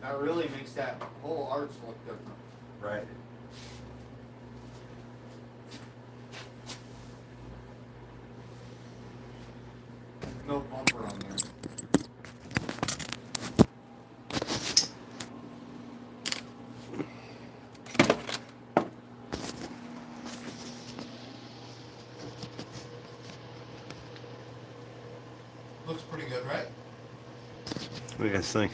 That really makes that whole arch look different. Right. No bumper on there. Looks pretty good, right? What do you guys think?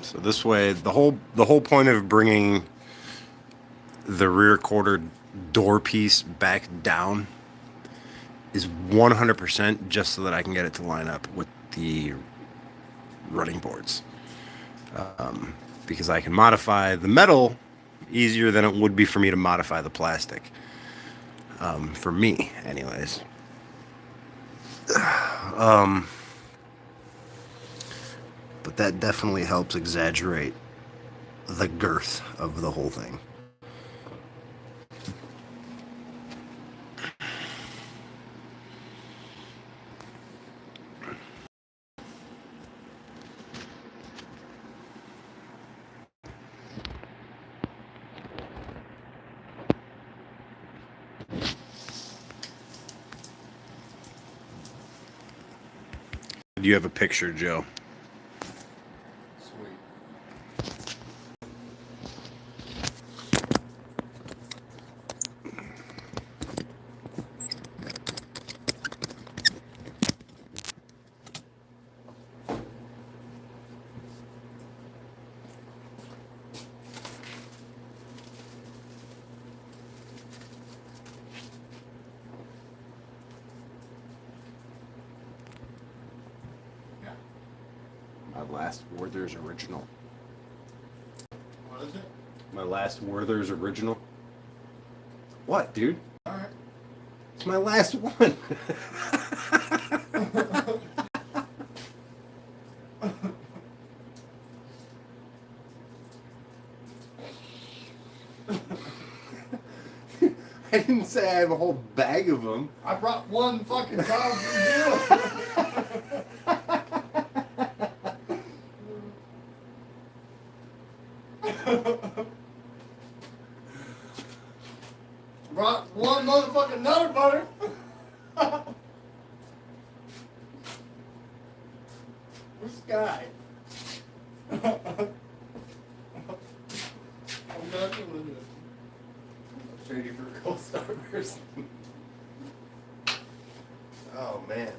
So this way, the whole point of bringing the rear quarter door piece back down is 100% just so that I can get it to line up with the running boards. Because I can modify the metal easier than it would be for me to modify the plastic. For me, anyways. But that definitely helps exaggerate the girth of the whole thing. Do you have a picture, Joe? Sweet. Yeah. My last Werther's original. What is it? My last Werther's original. What, dude? Alright. It's my last one. I didn't say I have a whole bag of them. I brought one fucking bottle for you. Brought one motherfucking Nutter Butter. This guy. I'm not doing this. I'll trade you for a Gold Star person. Oh man.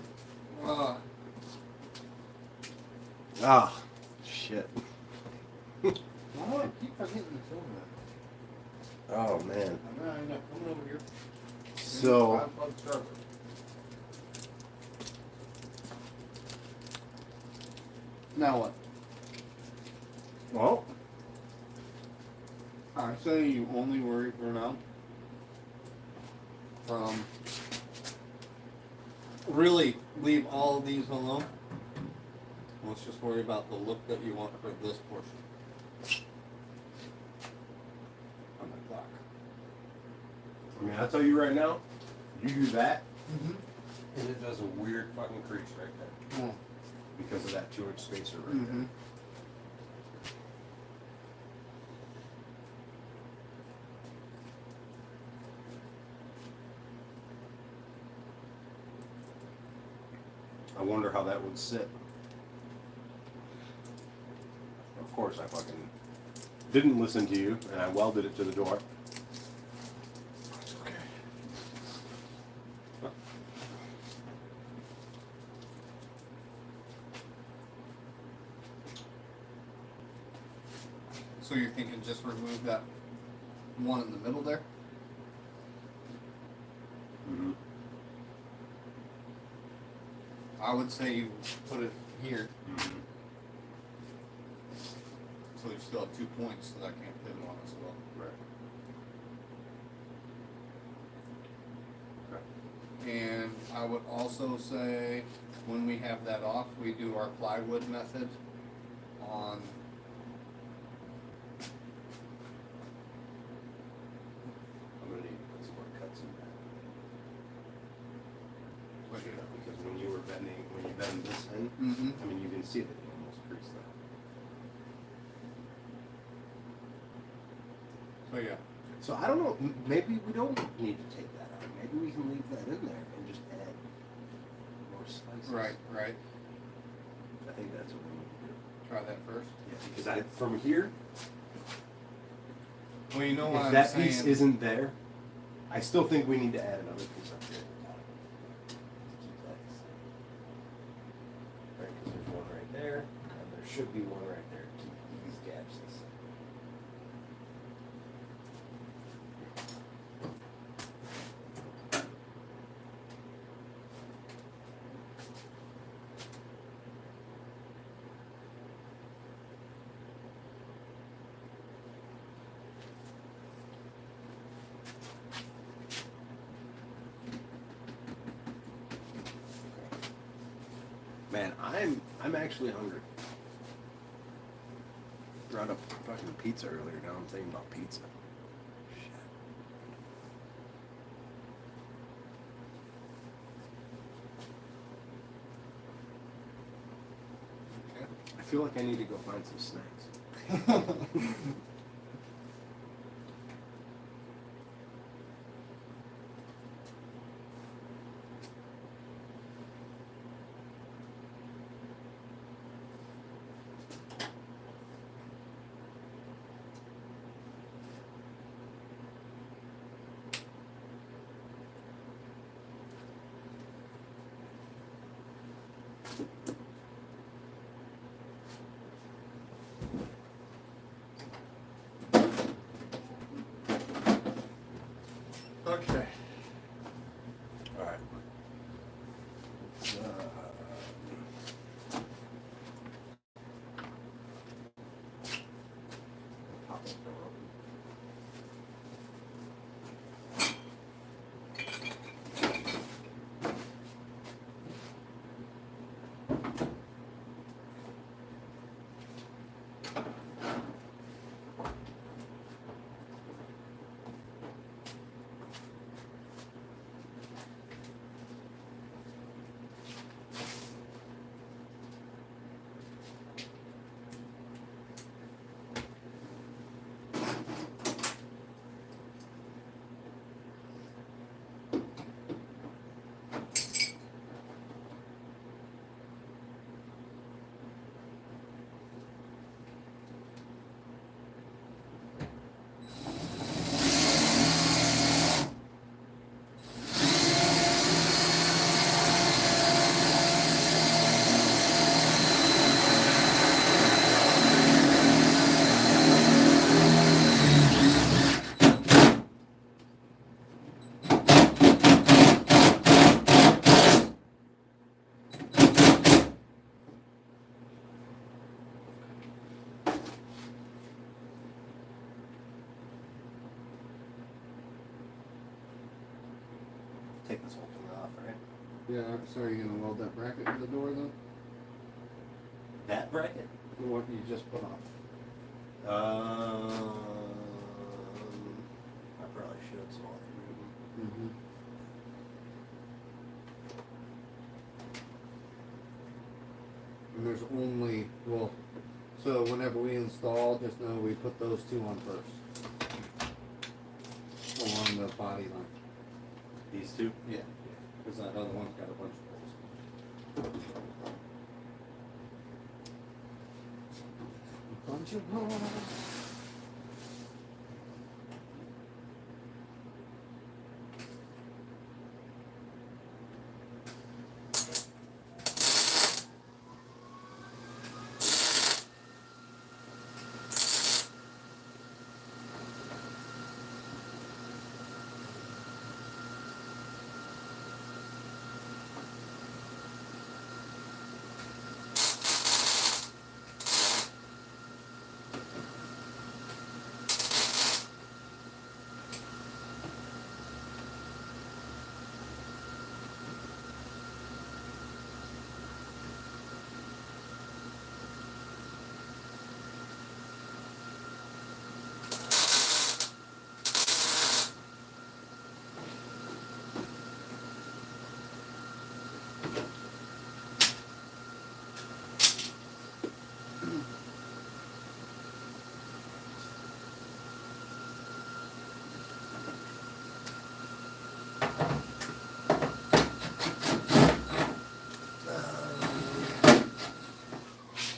Ah, shit. why do I keep forgetting the silver? Oh man. I'm not coming over here. So. 5 bucks sharper. Now what? Well. I say you only worry for now from really leave all of these alone. Let's just worry about the look that you want for this portion on the clock. I mean, I'll tell you right now, you do that, Mm-hmm. and it does a weird fucking crease right there Oh. because of that 2-inch spacer right Mm-hmm. there. I wonder how that would sit. Of course, I fucking didn't listen to you, and I welded it to the door. It's okay. So you're thinking just remove that one in the middle there? Mm-hmm. I would say you put it here, Mm-hmm. so you still have 2 points, so that can't pivot on as well. Right. Okay. And I would also say when we have that off, we do our plywood method on I'm gonna need to put some more cuts in that. What you- Because when you bend this in, Mm-hmm. I mean, you can see that you almost creased that. So yeah. So I don't know, maybe we don't need to take that out. Maybe we can leave that in there and just add more slices. Right. I think that's what we need to do. Try that first. Yeah, because from here, Well, you know what if I'm that saying. piece isn't there, I still think we need to add another piece up here at the top. To keep that the same. Right, because there's one right there, and there should be one right there to keep these gaps the same. Man, I'm actually hungry. Brought up fucking pizza earlier. Now I'm thinking about pizza. Shit. I feel like I need to go find some snacks. Okay. All right. Pop that door open. Take this whole thing off, right? Yeah. So are you gonna weld that bracket to the door then? That bracket? What you just put on? I probably should, so I'll remove them. Mm-hmm. And there's only, well, so whenever we install, just know we put those two on first. Along the body line. These two? Yeah. Because that other one's got a bunch of holes. A bunch of holes.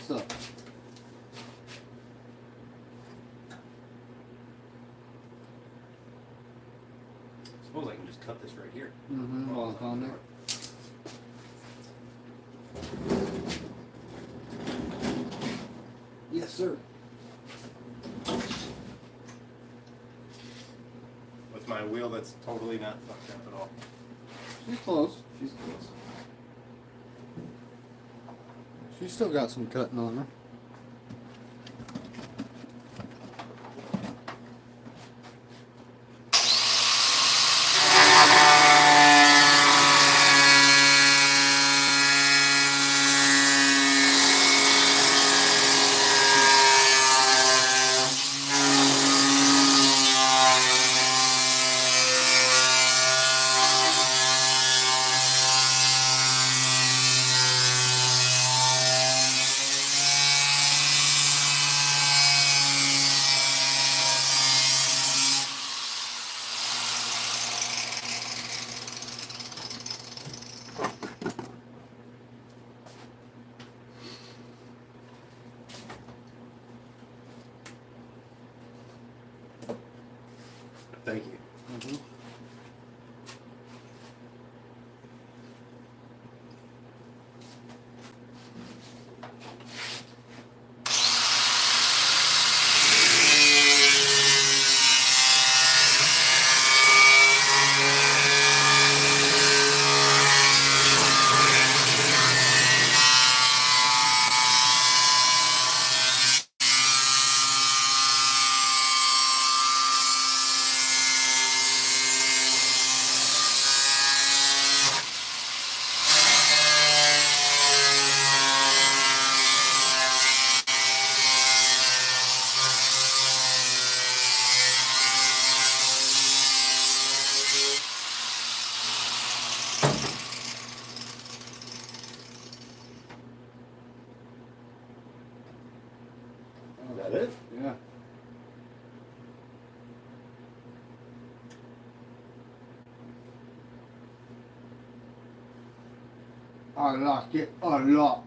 So, Suppose I can just cut this right here. while it's on there. Yes, sir. With my wheel that's totally not fucked up at all. She's close. She's close. She's still got some cutting on her. Thank you. Mm-hmm. Is that it? Yeah. I like it a lot.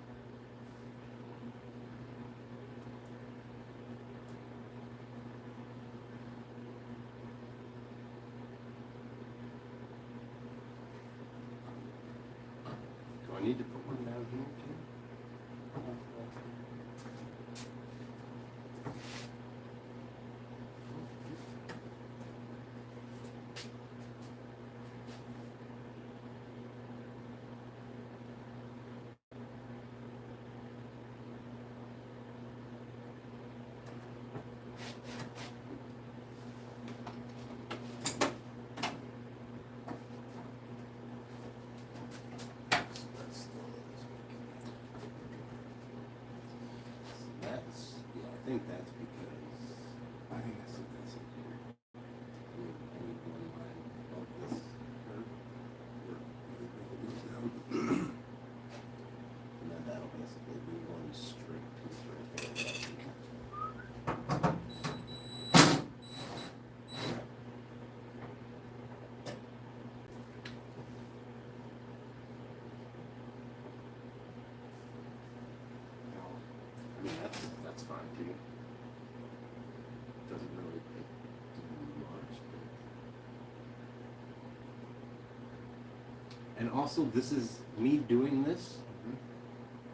Do I need to put one down here too? That's, yeah, I think that's because I think that's in here. I need one line above this. too. Doesn't really take much. But... And also, this is me doing this.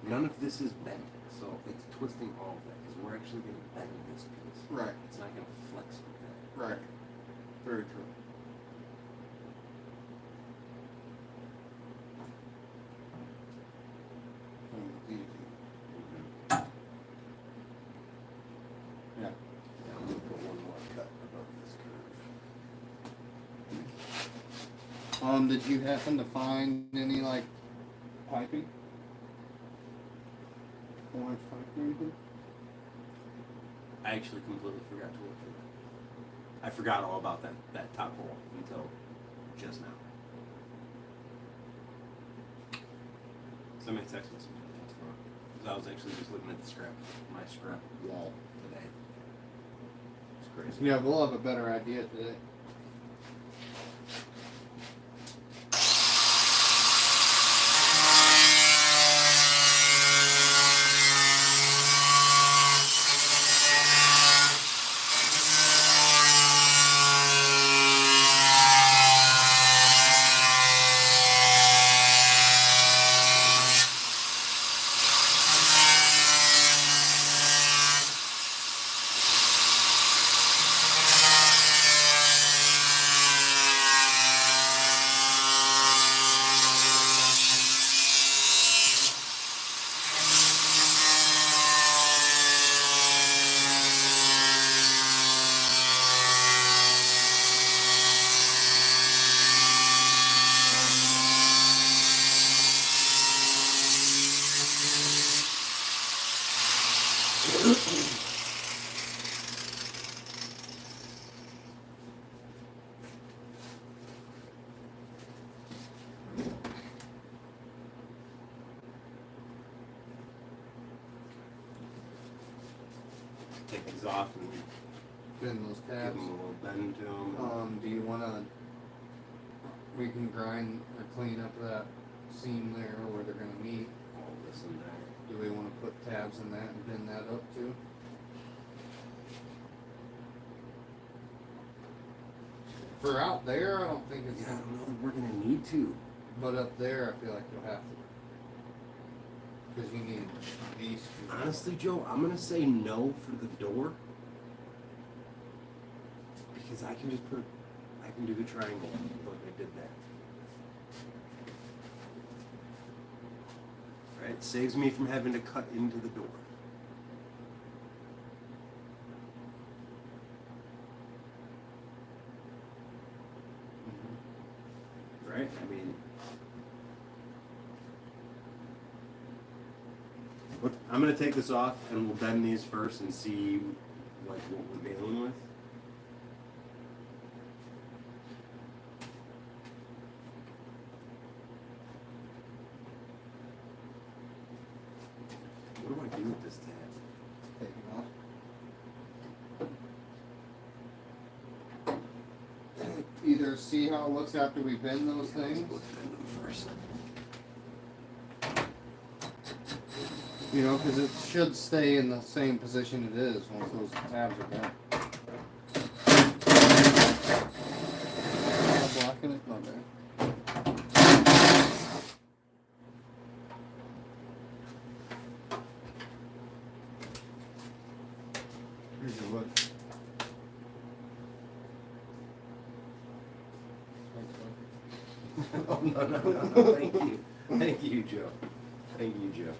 None of this is bent, so it's twisting all of that because we're actually going to bend this piece. Right. It's not going to flex like that. Right. Very true. Yeah. Yeah, I'm going to put one more cut above this curve. Did you happen to find any like piping? 4-inch pipe or anything? I actually completely forgot to look for that. I forgot all about that top hole until just now. Somebody texted me something tomorrow. Because I was actually just looking at my scrap wall today. It's crazy. Yeah, we'll have a better idea today. Take these off and Bend those give tabs. them a little bend to them. Do you wanna? We can grind or clean up that seam there where they're gonna meet. All this in there. Do we want to put tabs in that and bend that up too? For out there, I don't think it's. Yeah, I don't know that we're going to need to. But up there, I feel like you'll have to. Because you need these two. Honestly, Joe, I'm going to say no for the door. Because I can just I can do the triangle like I did that. Right? Saves me from having to cut into the door. Right? I mean, I'm going to take this off and we'll bend these first and see like what we're dealing with. What do I do with this tab? Take it off. Either see how it looks after we bend those things. Let's bend them first. You know, because it should stay in the same position it is once those tabs are bent. Blocking it? Okay. Here's your wood. Oh, no. Thank you. Thank you, Joe. Thank you, Joe.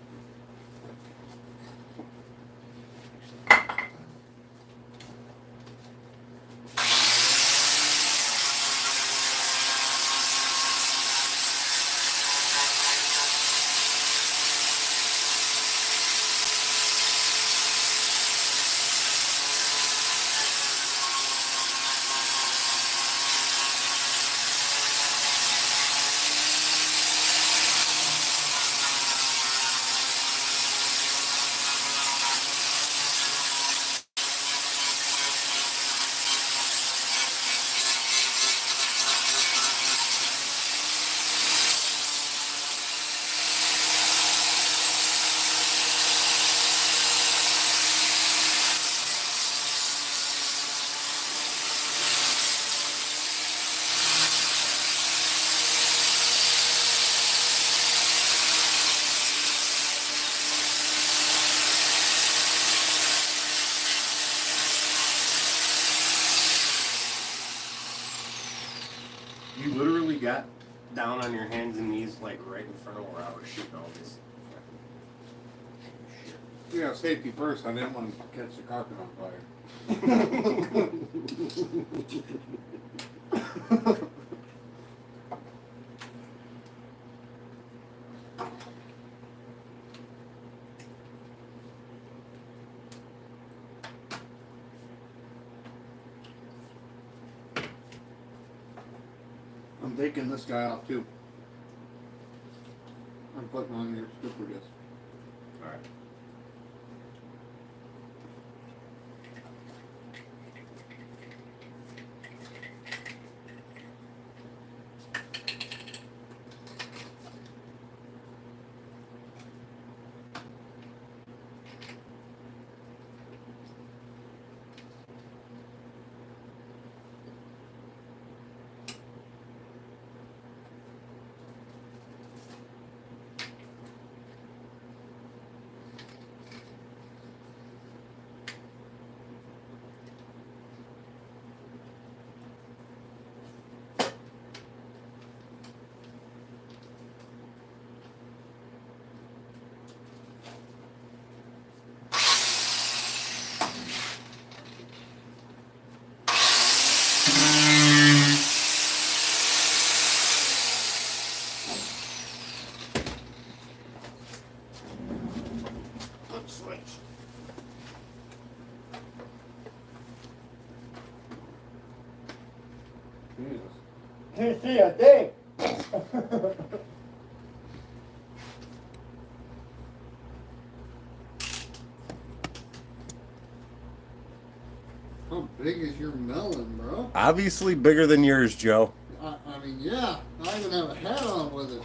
You literally got down on your hands and knees, like right in front of where I was shooting all this. Yeah, safety first. I didn't want to catch the carpet on fire. I'm taking this guy off too. I'm putting on your skipper disc. All right. Switch. Jesus. Can't see a thing. How big is your melon, bro? Obviously bigger than yours, Joe. I mean, yeah. I even have a hat on with it.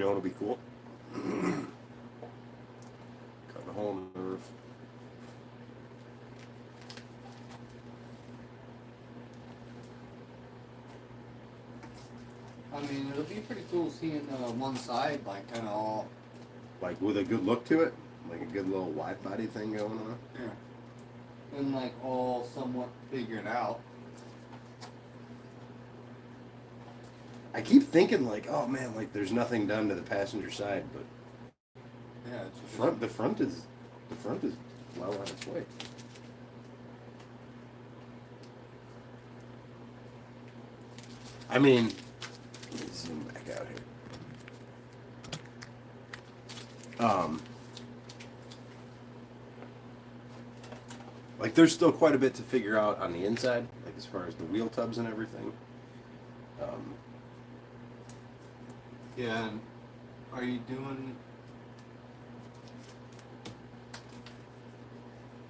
You know what'll be cool? Cut a hole in the roof. I mean, it'll be pretty cool seeing one side, like, kind of all. Like with a good look to it, like a good little wide body thing going on. Yeah. And, like, all somewhat figured out. I keep thinking like, oh man, like there's nothing done to the passenger side, but Yeah, it's just, the front is well on its way. I mean, let me zoom back out here. Like there's still quite a bit to figure out on the inside, like as far as the wheel tubs and everything. yeah, and are you doing.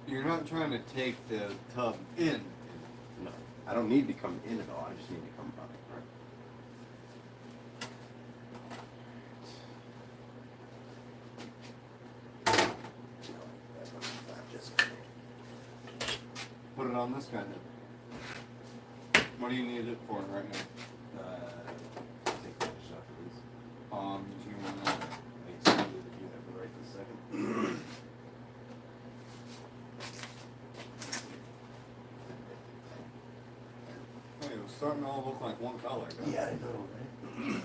You're not trying to take the tub in. No, I don't need to come in at all. I just need to come up. Right? Put it on this guy then. What do you need it for right now? Take that shot for these. Do you want to. I can see that you have it right this second. Hey, it was starting to all look like one color. Yeah, I know, right?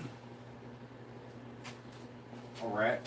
All right.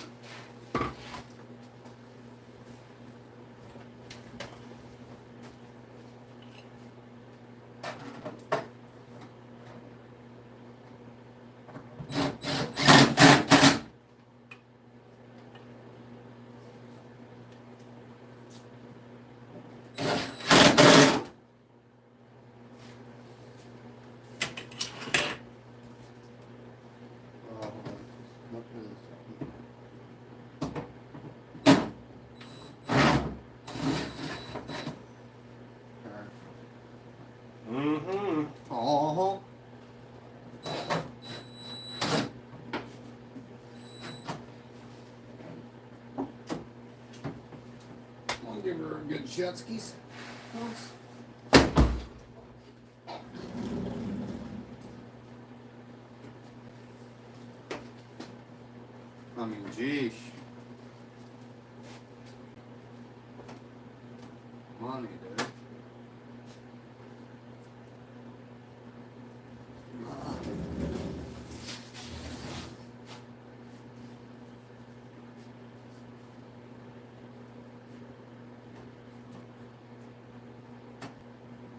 Mm-hmm. Oh. I'll give her a good Shetskis once. I mean, geesh. Money, dude.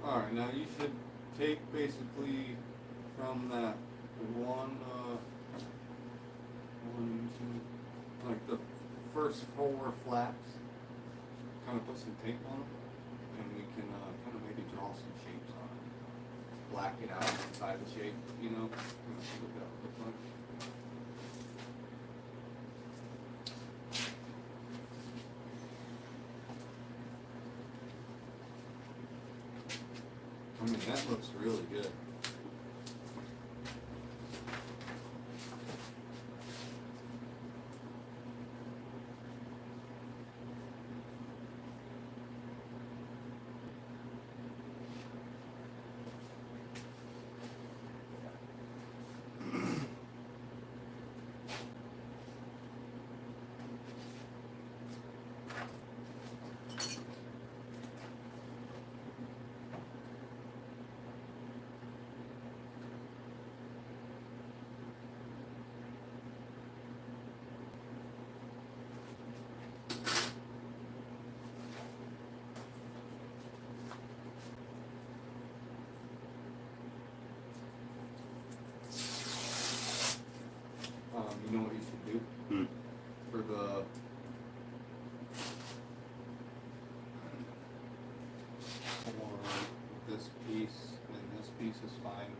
Alright, now you should take basically from that one, like the first 4 flaps, kind of put some tape on them, and we can kind of maybe draw some shapes on it. Black it out inside the shape, you know? See what that would look like. I mean, that looks really good. You know what you should do? For the for this piece, and this piece is fine,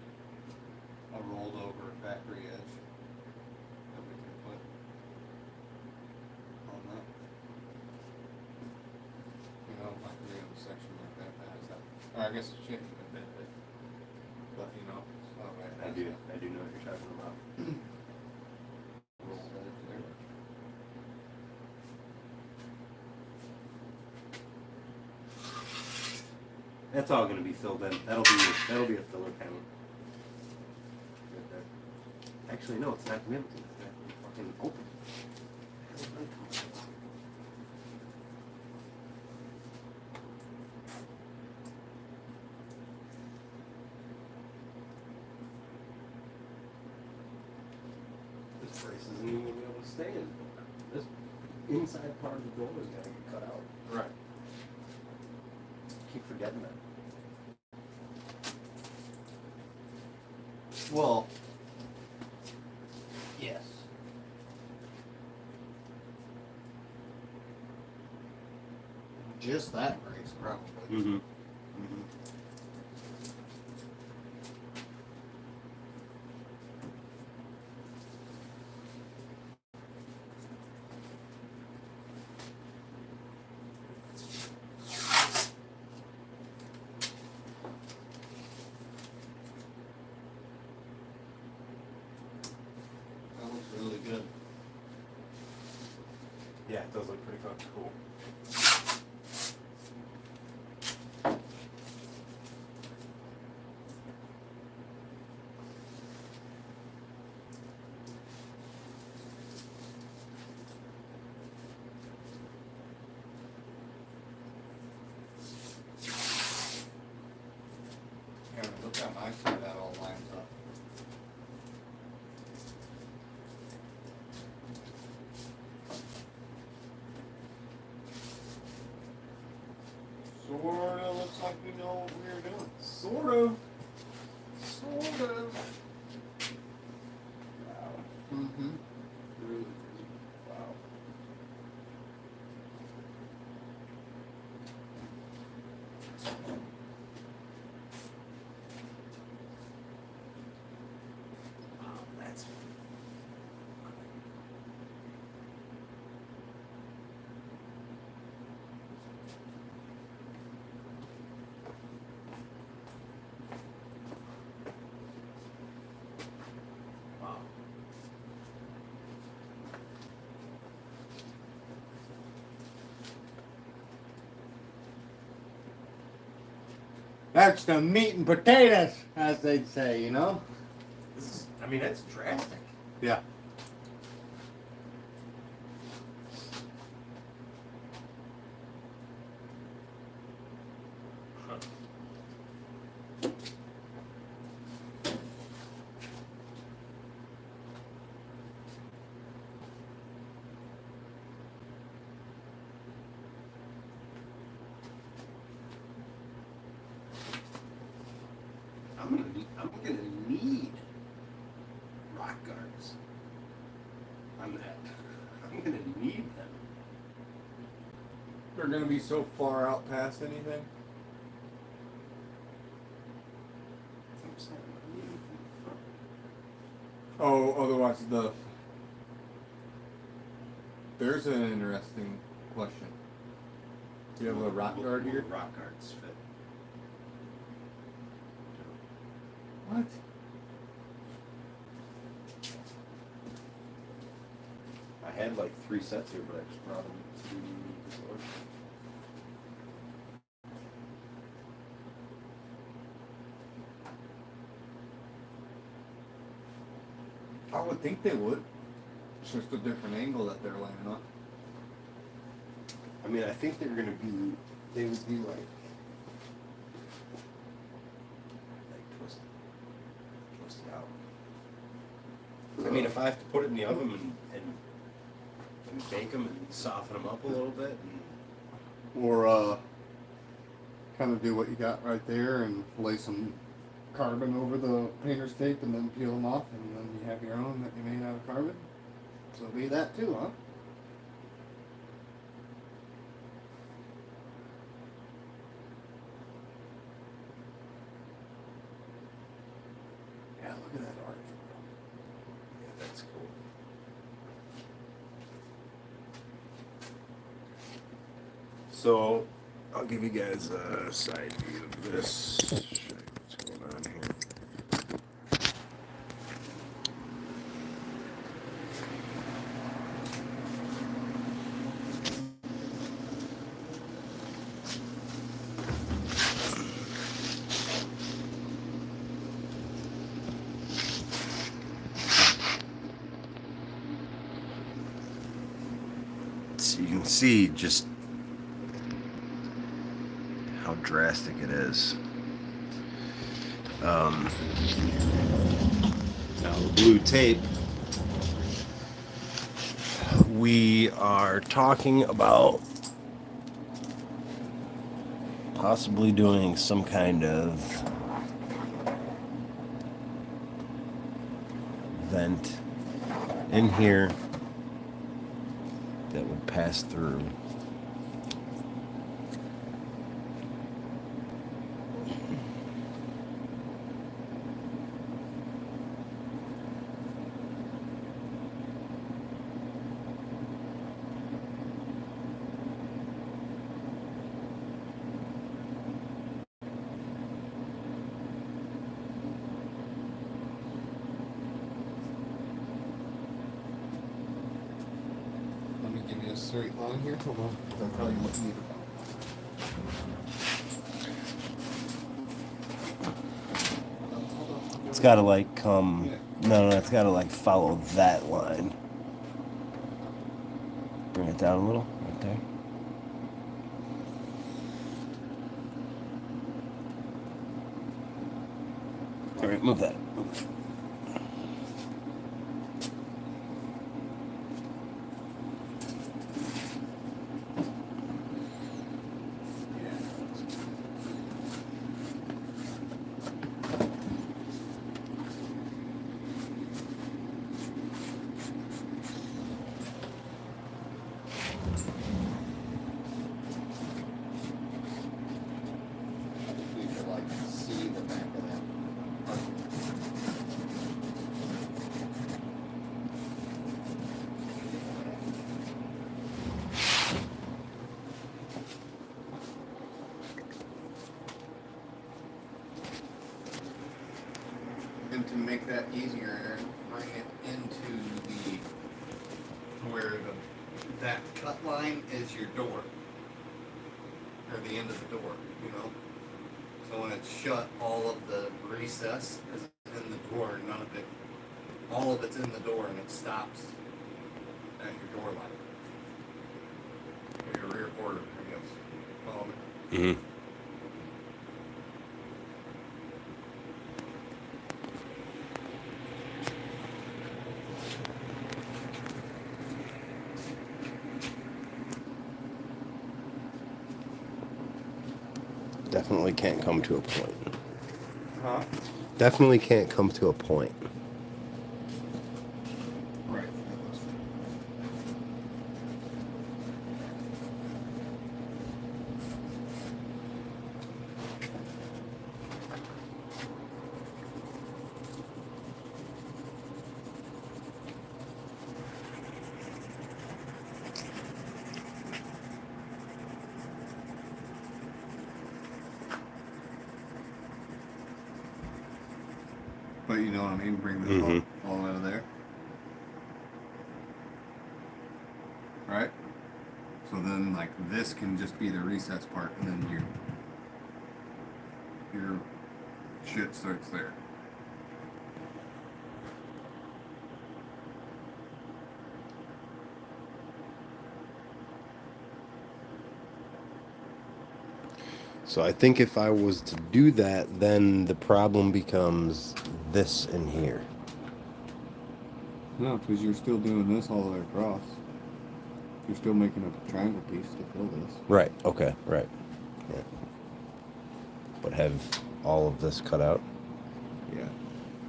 a rolled over factory edge that we can put on that. You know, like we have a section like that that has that. Or I guess it shouldn't a bit, but you know, it's not right. I do know what you're talking about. Roll That's all going to be filled in. That'll be a filler panel. Right there. Actually, no, it's not empty. It's not fucking open. This brace isn't even going to be able to stay in. This inside part of the door is going to get cut out. Right. Keep forgetting that. Well, yes. Just that brace, probably. Mm-hmm. That looks really good. Yeah, it does look pretty fucking cool. Yeah, look how nicely that all lines up. Sorta looks like we know what we're doing. Sort of. Sort of. Wow. Mm-hmm. Really? Wow. Wow, that's wow. That's the meat and potatoes, as they'd say, you know? This is, I mean, that's drastic. Yeah. Huh. I'm gonna need rock guards on that. I'm gonna need them. They're gonna be so far out past anything. I'm saying I need them from the front. Oh, otherwise the... There's an interesting question. Do you have a rock guard Will here? the rock guards fit? What? I had like 3 sets here, but I just brought them to the store. I would think they would. It's just a different angle that they're laying on. I mean, I think they're gonna be. They would be like twisted out. I mean, if I have to put it in the oven and bake them and soften them up a little bit, and Or kind of do what you got right there and lay some carbon over the painter's tape and then peel them off, and then you have your own that you made out of carbon. So be that too, huh? Yeah, look at that arch. yeah, that's cool. So, I'll give you guys a side view of this. Show you what's going on here. can see just how drastic it is. Now the blue tape, we are talking about possibly doing some kind of vent in here that would pass through. Let me give you a straight line here. Hold on. I'll tell you what you need. It's gotta like come, no, it's gotta like follow that line. Bring it down a little, right there. All right, move that. Move. You could like see the back of that. And to make that easier, Aaron, bring it into the where that cut line is your door, or the end of the door, you know. So when it's shut, all of the recess is in the door, and none of it, all of it's in the door, and it stops at your door line, or your rear quarter, I guess. Follow me? Mm-hmm. Definitely can't come to a point. Huh? Definitely can't come to a point. Right. But you know what I mean? Bring this all the way to there. Right? So then like this can just be the recess part, and then your shit starts there. So I think if I was to do that, then the problem becomes this in here. No, because you're still doing this all the way across. You're still making a triangle piece to fill this. Right. Okay. Right. Yeah. But have all of this cut out. Yeah.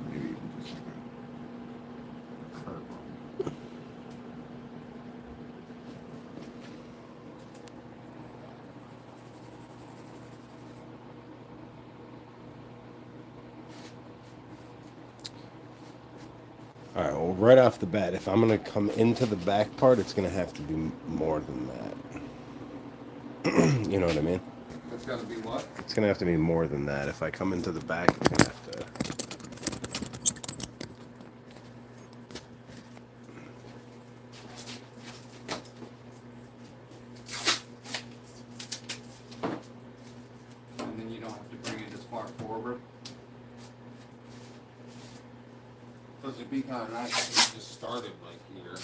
Maybe even just like a curve on it. All right. Well, right off the bat, if I'm gonna come into the back part, it's gonna have to be more than that. You know what I mean? That's got to be what? It's gonna have to be more than that. If I come into the back, it's gonna have to. And then you don't have to bring it as far forward. Because it'd be kind of nice if you just started like here.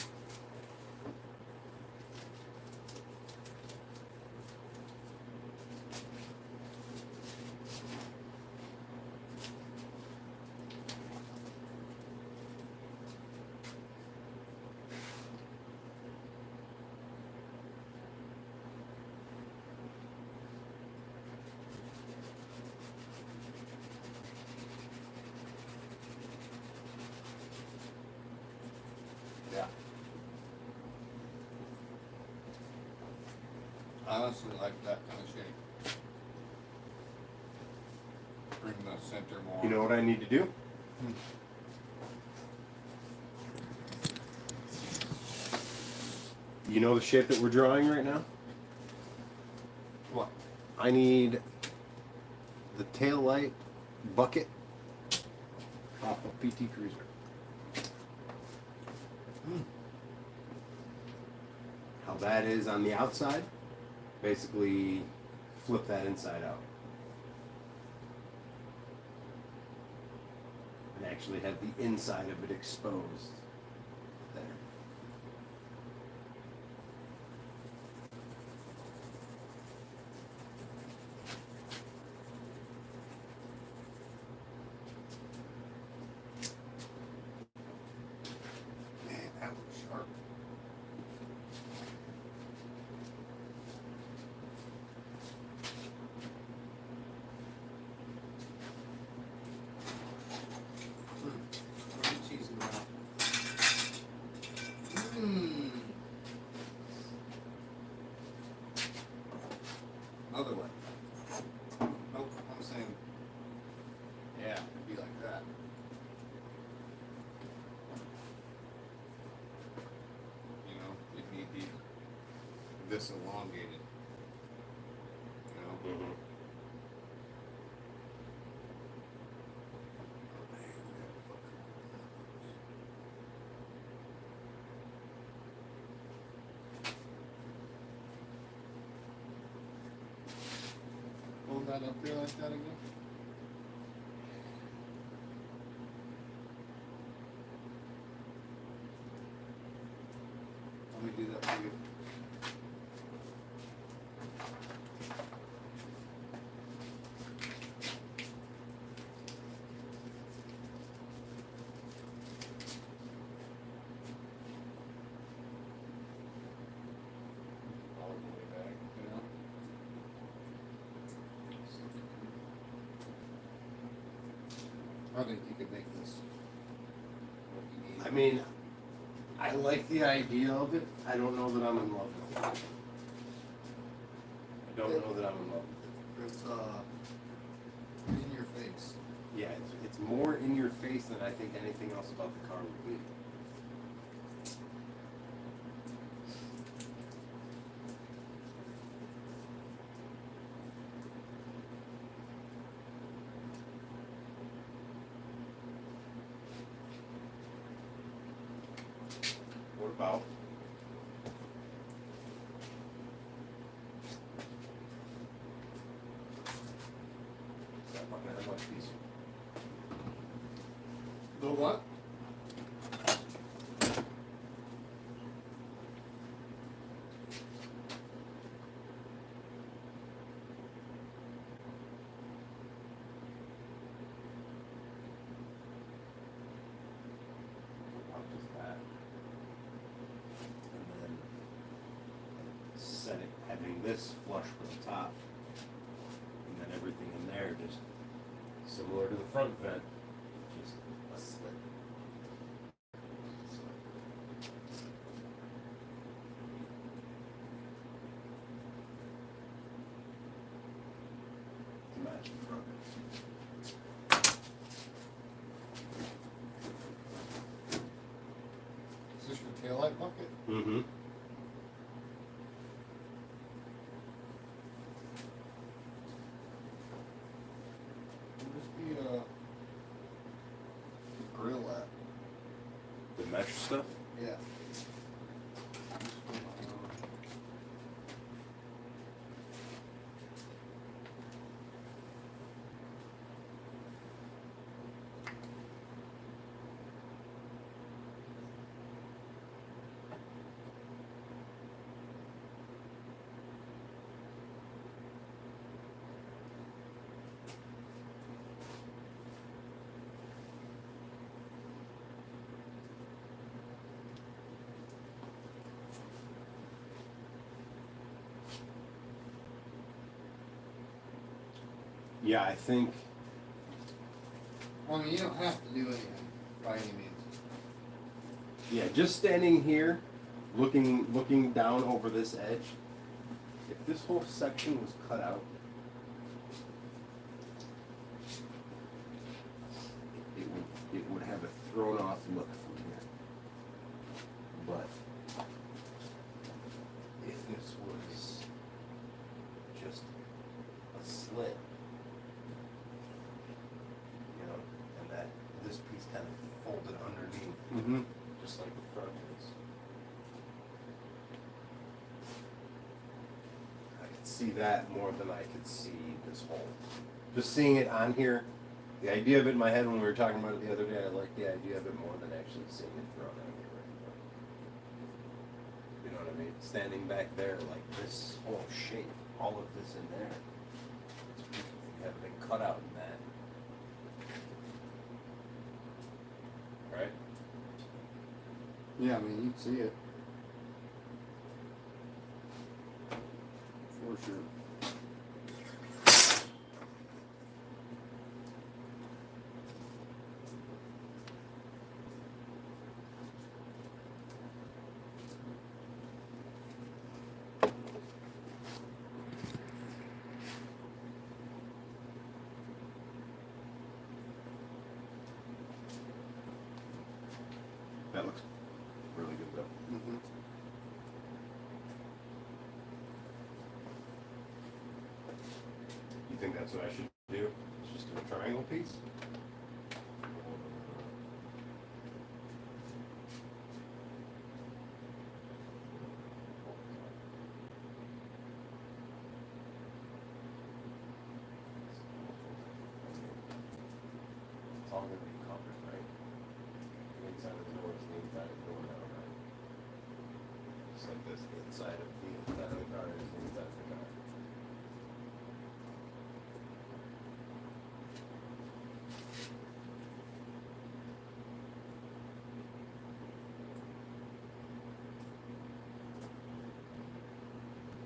honestly like that kind of shape. Bring the center more. You know what I need to do? You know the shape that we're drawing right now? What? I need the tail light bucket off of PT Cruiser. How that is on the outside, basically flip that inside out. And actually have the inside of it exposed there. Man, that was sharp. Cheese in the mouth. Other way. Nope, I'm saying, yeah, it'd be like that. You know, it'd be this elongated. You know? Mm-hmm. Hold that up there like that again. Let me do that for you. All the way back, you know? I think you could make this what you need. I mean, I like the idea of it. I don't know that I'm in love with it. I don't know that I'm in love with It's in your face. it. Yeah, it's more in your face than I think anything else about the car would be. What about? That fucking had much piece. The what? Up just that. And then set it, having this flush with the top. And then everything in there just similar to the front vent, just a slit. To match the front. Is this your taillight bucket? Mm-hmm. Would this be a grill at? The mesh stuff? Yeah. Yeah, I think. I mean, you don't have to do anything by any means. Yeah, just standing here, looking down over this edge. If this whole section was cut out, it would have a thrown off look from here. But if this was just a slit, you know, and that this piece kind of folded underneath, Mm-hmm. just like the front is. I could see that more than I could see this hole. Just seeing it on here, the idea of it in my head when we were talking about it the other day, I like the idea of it more than actually seeing it thrown on here right now. You know what I mean? Standing back there like this whole shape, all of this in there, it's beautiful. You have been cut out in that. Right? Yeah, I mean, you'd see it. For sure. That looks really good though. Mm-hmm. You think that's what I should do? Just do a triangle piece? It's all gonna be covered, right? The inside of the door is the inside of the door now, right? Just like this, the inside of the car is the inside of the car.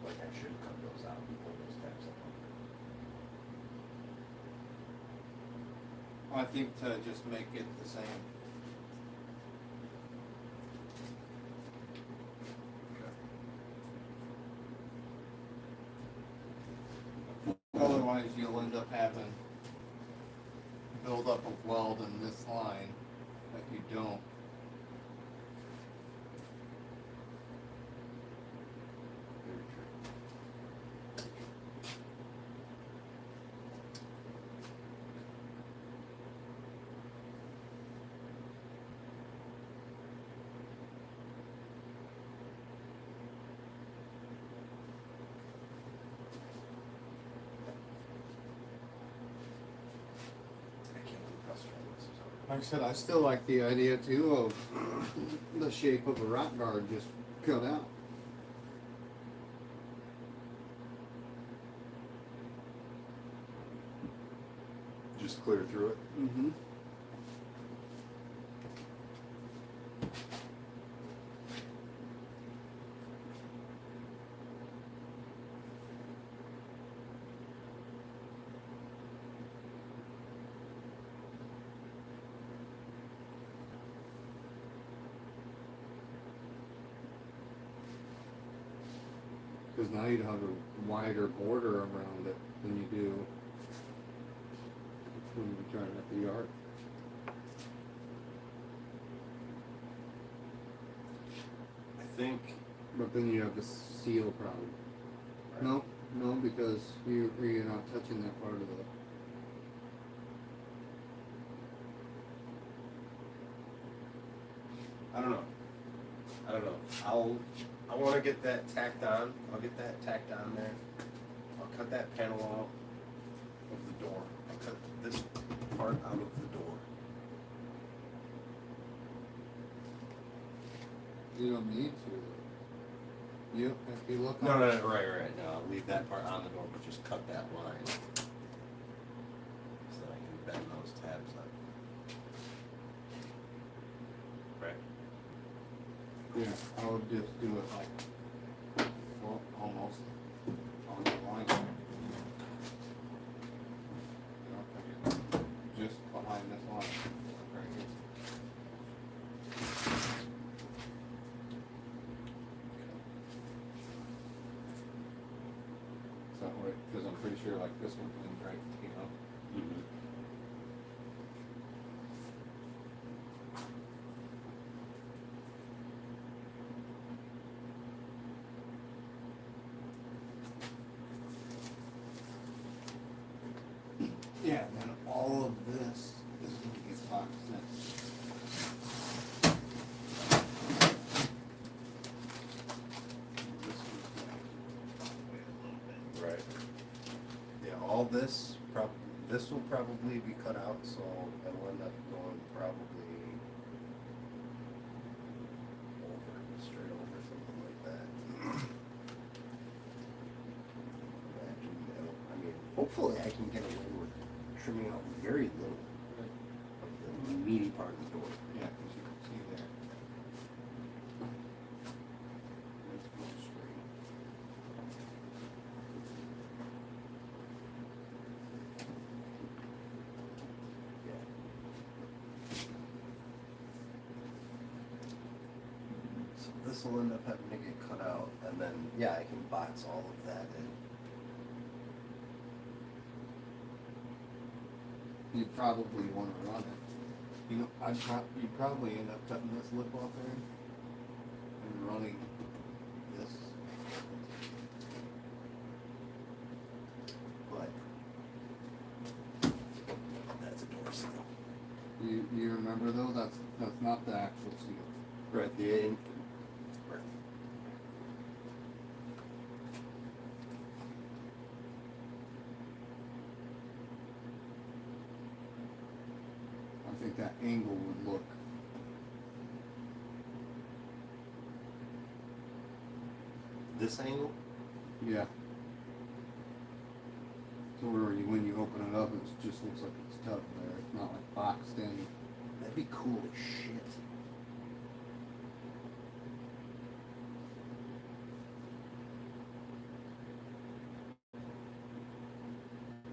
Like I should cut those out and pull those tabs up. I think to just make it the same. Otherwise, you'll end up having build up of weld in this line that you don't. Very true. I can't believe how strong this is already. Like I said, I still like the idea too of the shape of a rock guard just cut out. Just clear through it. Mm-hmm. Because now you'd have a wider border around it than you do when you try it at the yard. I think. But then you have the seal problem. Right. No, because you're not touching that part of the. I don't know. I want to get that tacked on. I'll get that tacked on there. I'll cut that panel out of the door. I'll cut this part out of the door. You don't need to. You, if you look No, on, right. No, I'll leave that part on the door, but just cut that line so that I can bend those tabs up. Right. Yeah, I would just do it like, well, almost on the line. just behind this line. Right here. because I'm pretty sure like this one cleans right, you know. Yeah, and then all of this is going to get boxed in. This one's gonna wait a little bit. Right. Yeah, all this this will probably be cut out, so it'll end up going probably over, straight over, something like that. Imagine, I mean, hopefully I can get away with trimming out very little of the meaty part of the door. Yeah, because you can see there. Let's go straight. So this will end up having to get cut out, and then, yeah, I can box all of that in. You'd probably want to run it. You know, you'd probably end up cutting this lip off there and running this. But that's a door seal. You remember though? That's not the actual seal. Right, the ink. I think that angle would look. This angle? Yeah. So where when you open it up, it just looks like it's tucked there. It's not like boxed in. That'd be cool as shit.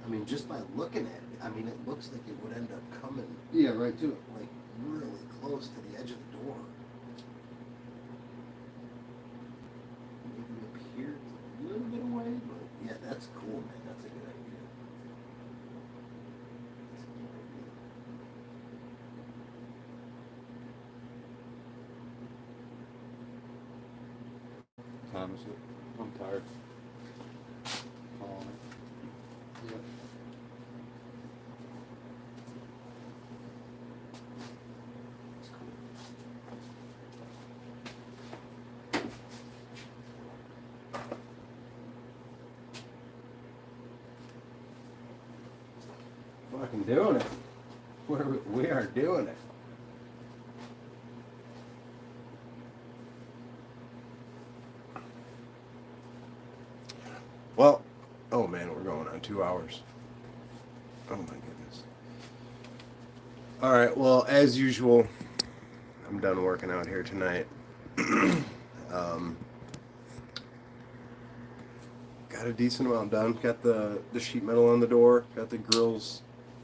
I mean, just by looking at it, I mean, it looks like it would end up coming Yeah, right to it. like really close to the edge of the door. Maybe up here, it's a little bit away, but yeah, that's cool, man. That's a good idea. That's a good idea. Time is it? I'm tired. Calling it. Yep. That's cool. Fucking doing it. We are doing it. Well, oh man, we're going on 2 hours. Oh my goodness. All right, well, as usual, I'm done working out here tonight. Got a decent amount done. Got the sheet metal on the door. Got the grills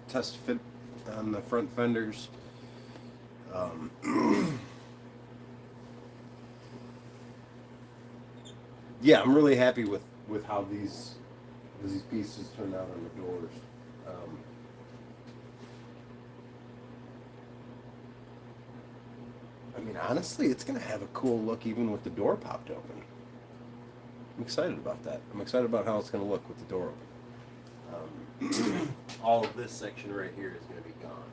test fit on the front fenders. Yeah, I'm really happy with how these pieces turned out on the doors. I mean, honestly, it's gonna have a cool look even with the door popped open. I'm excited about that. I'm excited about how it's gonna look with the door open. All of this section right here is gonna be gone.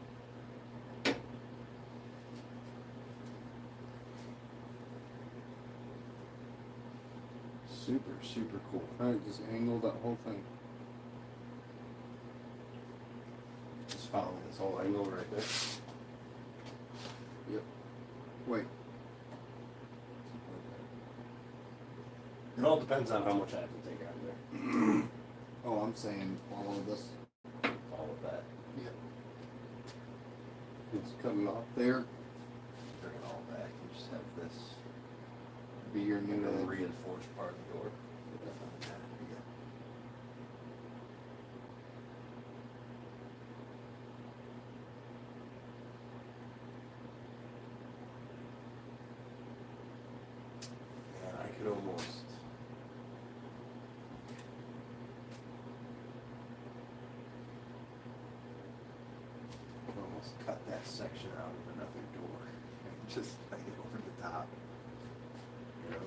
Super, super cool. Alright, just angle that whole thing. Just follow this whole angle right there. Yep. Wait. It all depends on how much I have to take out of there. Oh, I'm saying follow this. All of that. Yep. Let's cut it off there. Bring it all back and just have this Be your new edge. reinforced part of the door. Man, I could almost. cut that section out of another door and just lay it over the top. You know?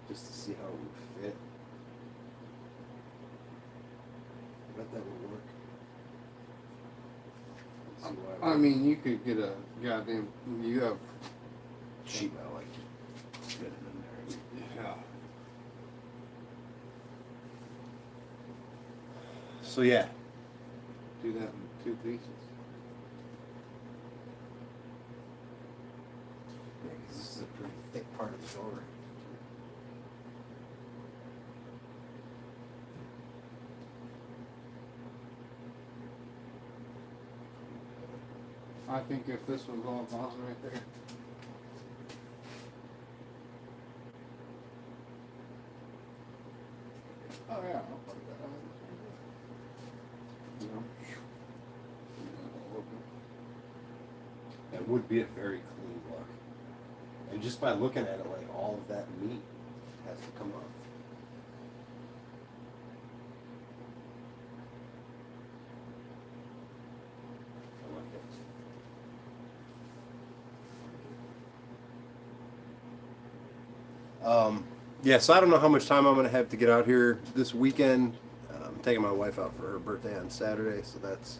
Just to see how it would fit. I bet that would work. Let's see why I mean, you could get a goddamn. You have. sheet metal like fit it in there. Yeah. So yeah. Do that in 2 pieces. Yeah, 'cause this is a pretty thick part of the door. I think if this was all gone right there. Oh yeah, I'll put that on. You know. It would be a very clean look. And just by looking at it, like all of that meat has to come off. I like it. Yeah, so I don't know how much time I'm going to have to get out here this weekend. I'm taking my wife out for her birthday on Saturday, so that's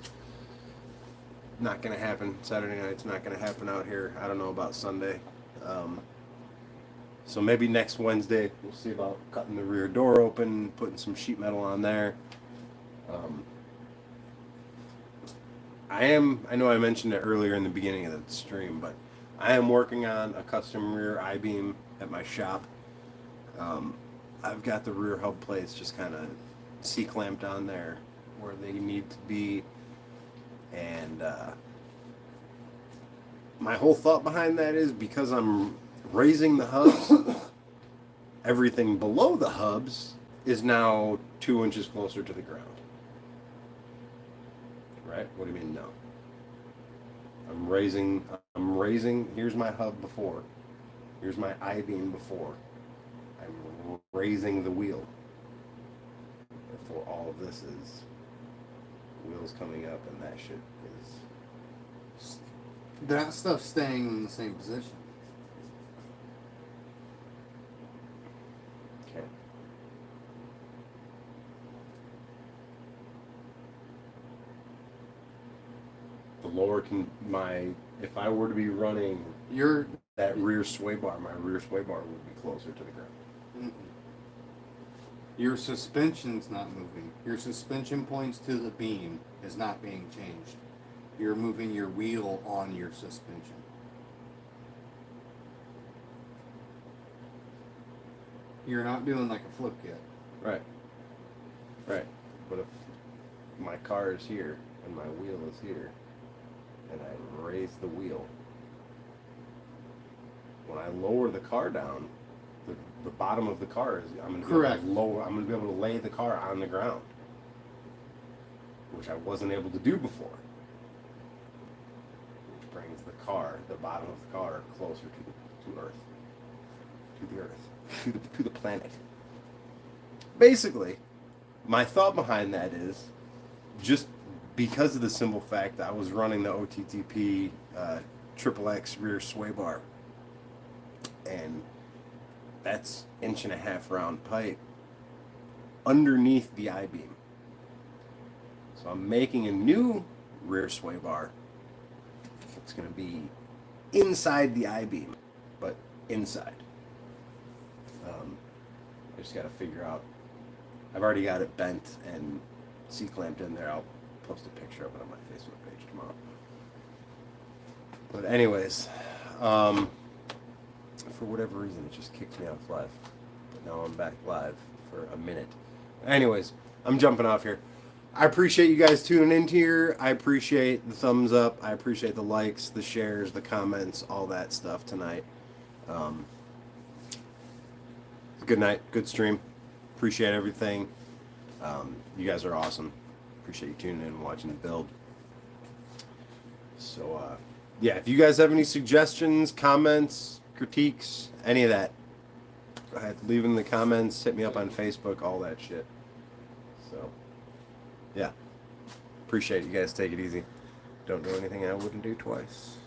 not going to happen. Saturday night's not going to happen out here. I don't know about Sunday. So maybe next Wednesday we'll see about cutting the rear door open, putting some sheet metal on there. I know I mentioned it earlier in the beginning of the stream, but I am working on a custom rear I-beam at my shop. I've got the rear hub plates just kind of C-clamped on there where they need to be. And my whole thought behind that is because I'm raising the hubs, everything below the hubs is now 2 inches closer to the ground. Right? What do you mean no? I'm raising, here's my hub before. Here's my I-beam before. I'm raising the wheel. Therefore all of this is wheels coming up and that shit is... That stuff's staying in the same position. Okay. The lower if I were to be running that rear sway bar, my rear sway bar would be closer to the ground. Your suspension's not moving. Your suspension points to the beam is not being changed. You're moving your wheel on your suspension. You're not doing like a flip kit. Right. Right. But if my car is here and my wheel is here and I raise the wheel, when I lower the car down, the bottom of the car is I'm gonna be able to lay the car on the ground, which I wasn't able to do before. Which brings the bottom of the car closer to Earth. To the Earth. To the planet. Basically, my thought behind that is just because of the simple fact that I was running the OTTP XXX rear sway bar, and that's 1.5 inch round pipe underneath the I-beam. So I'm making a new rear sway bar. It's going to be inside the I-beam, but inside. I just got to figure out. I've already got it bent and C-clamped in there. I'll post a picture of it on my Facebook page tomorrow. But anyways, for whatever reason, it just kicked me off live. But now I'm back live for a minute. Anyways, I'm jumping off here. I appreciate you guys tuning in here. I appreciate the thumbs up. I appreciate the likes, the shares, the comments, all that stuff tonight. Good night. Good stream. Appreciate everything. You guys are awesome. Appreciate you tuning in and watching the build. So, yeah, if you guys have any suggestions, comments, critiques, any of that, go ahead, leave in the comments, hit me up on Facebook, all that shit. So, yeah. Appreciate it. You guys take it easy. Don't do anything I wouldn't do twice.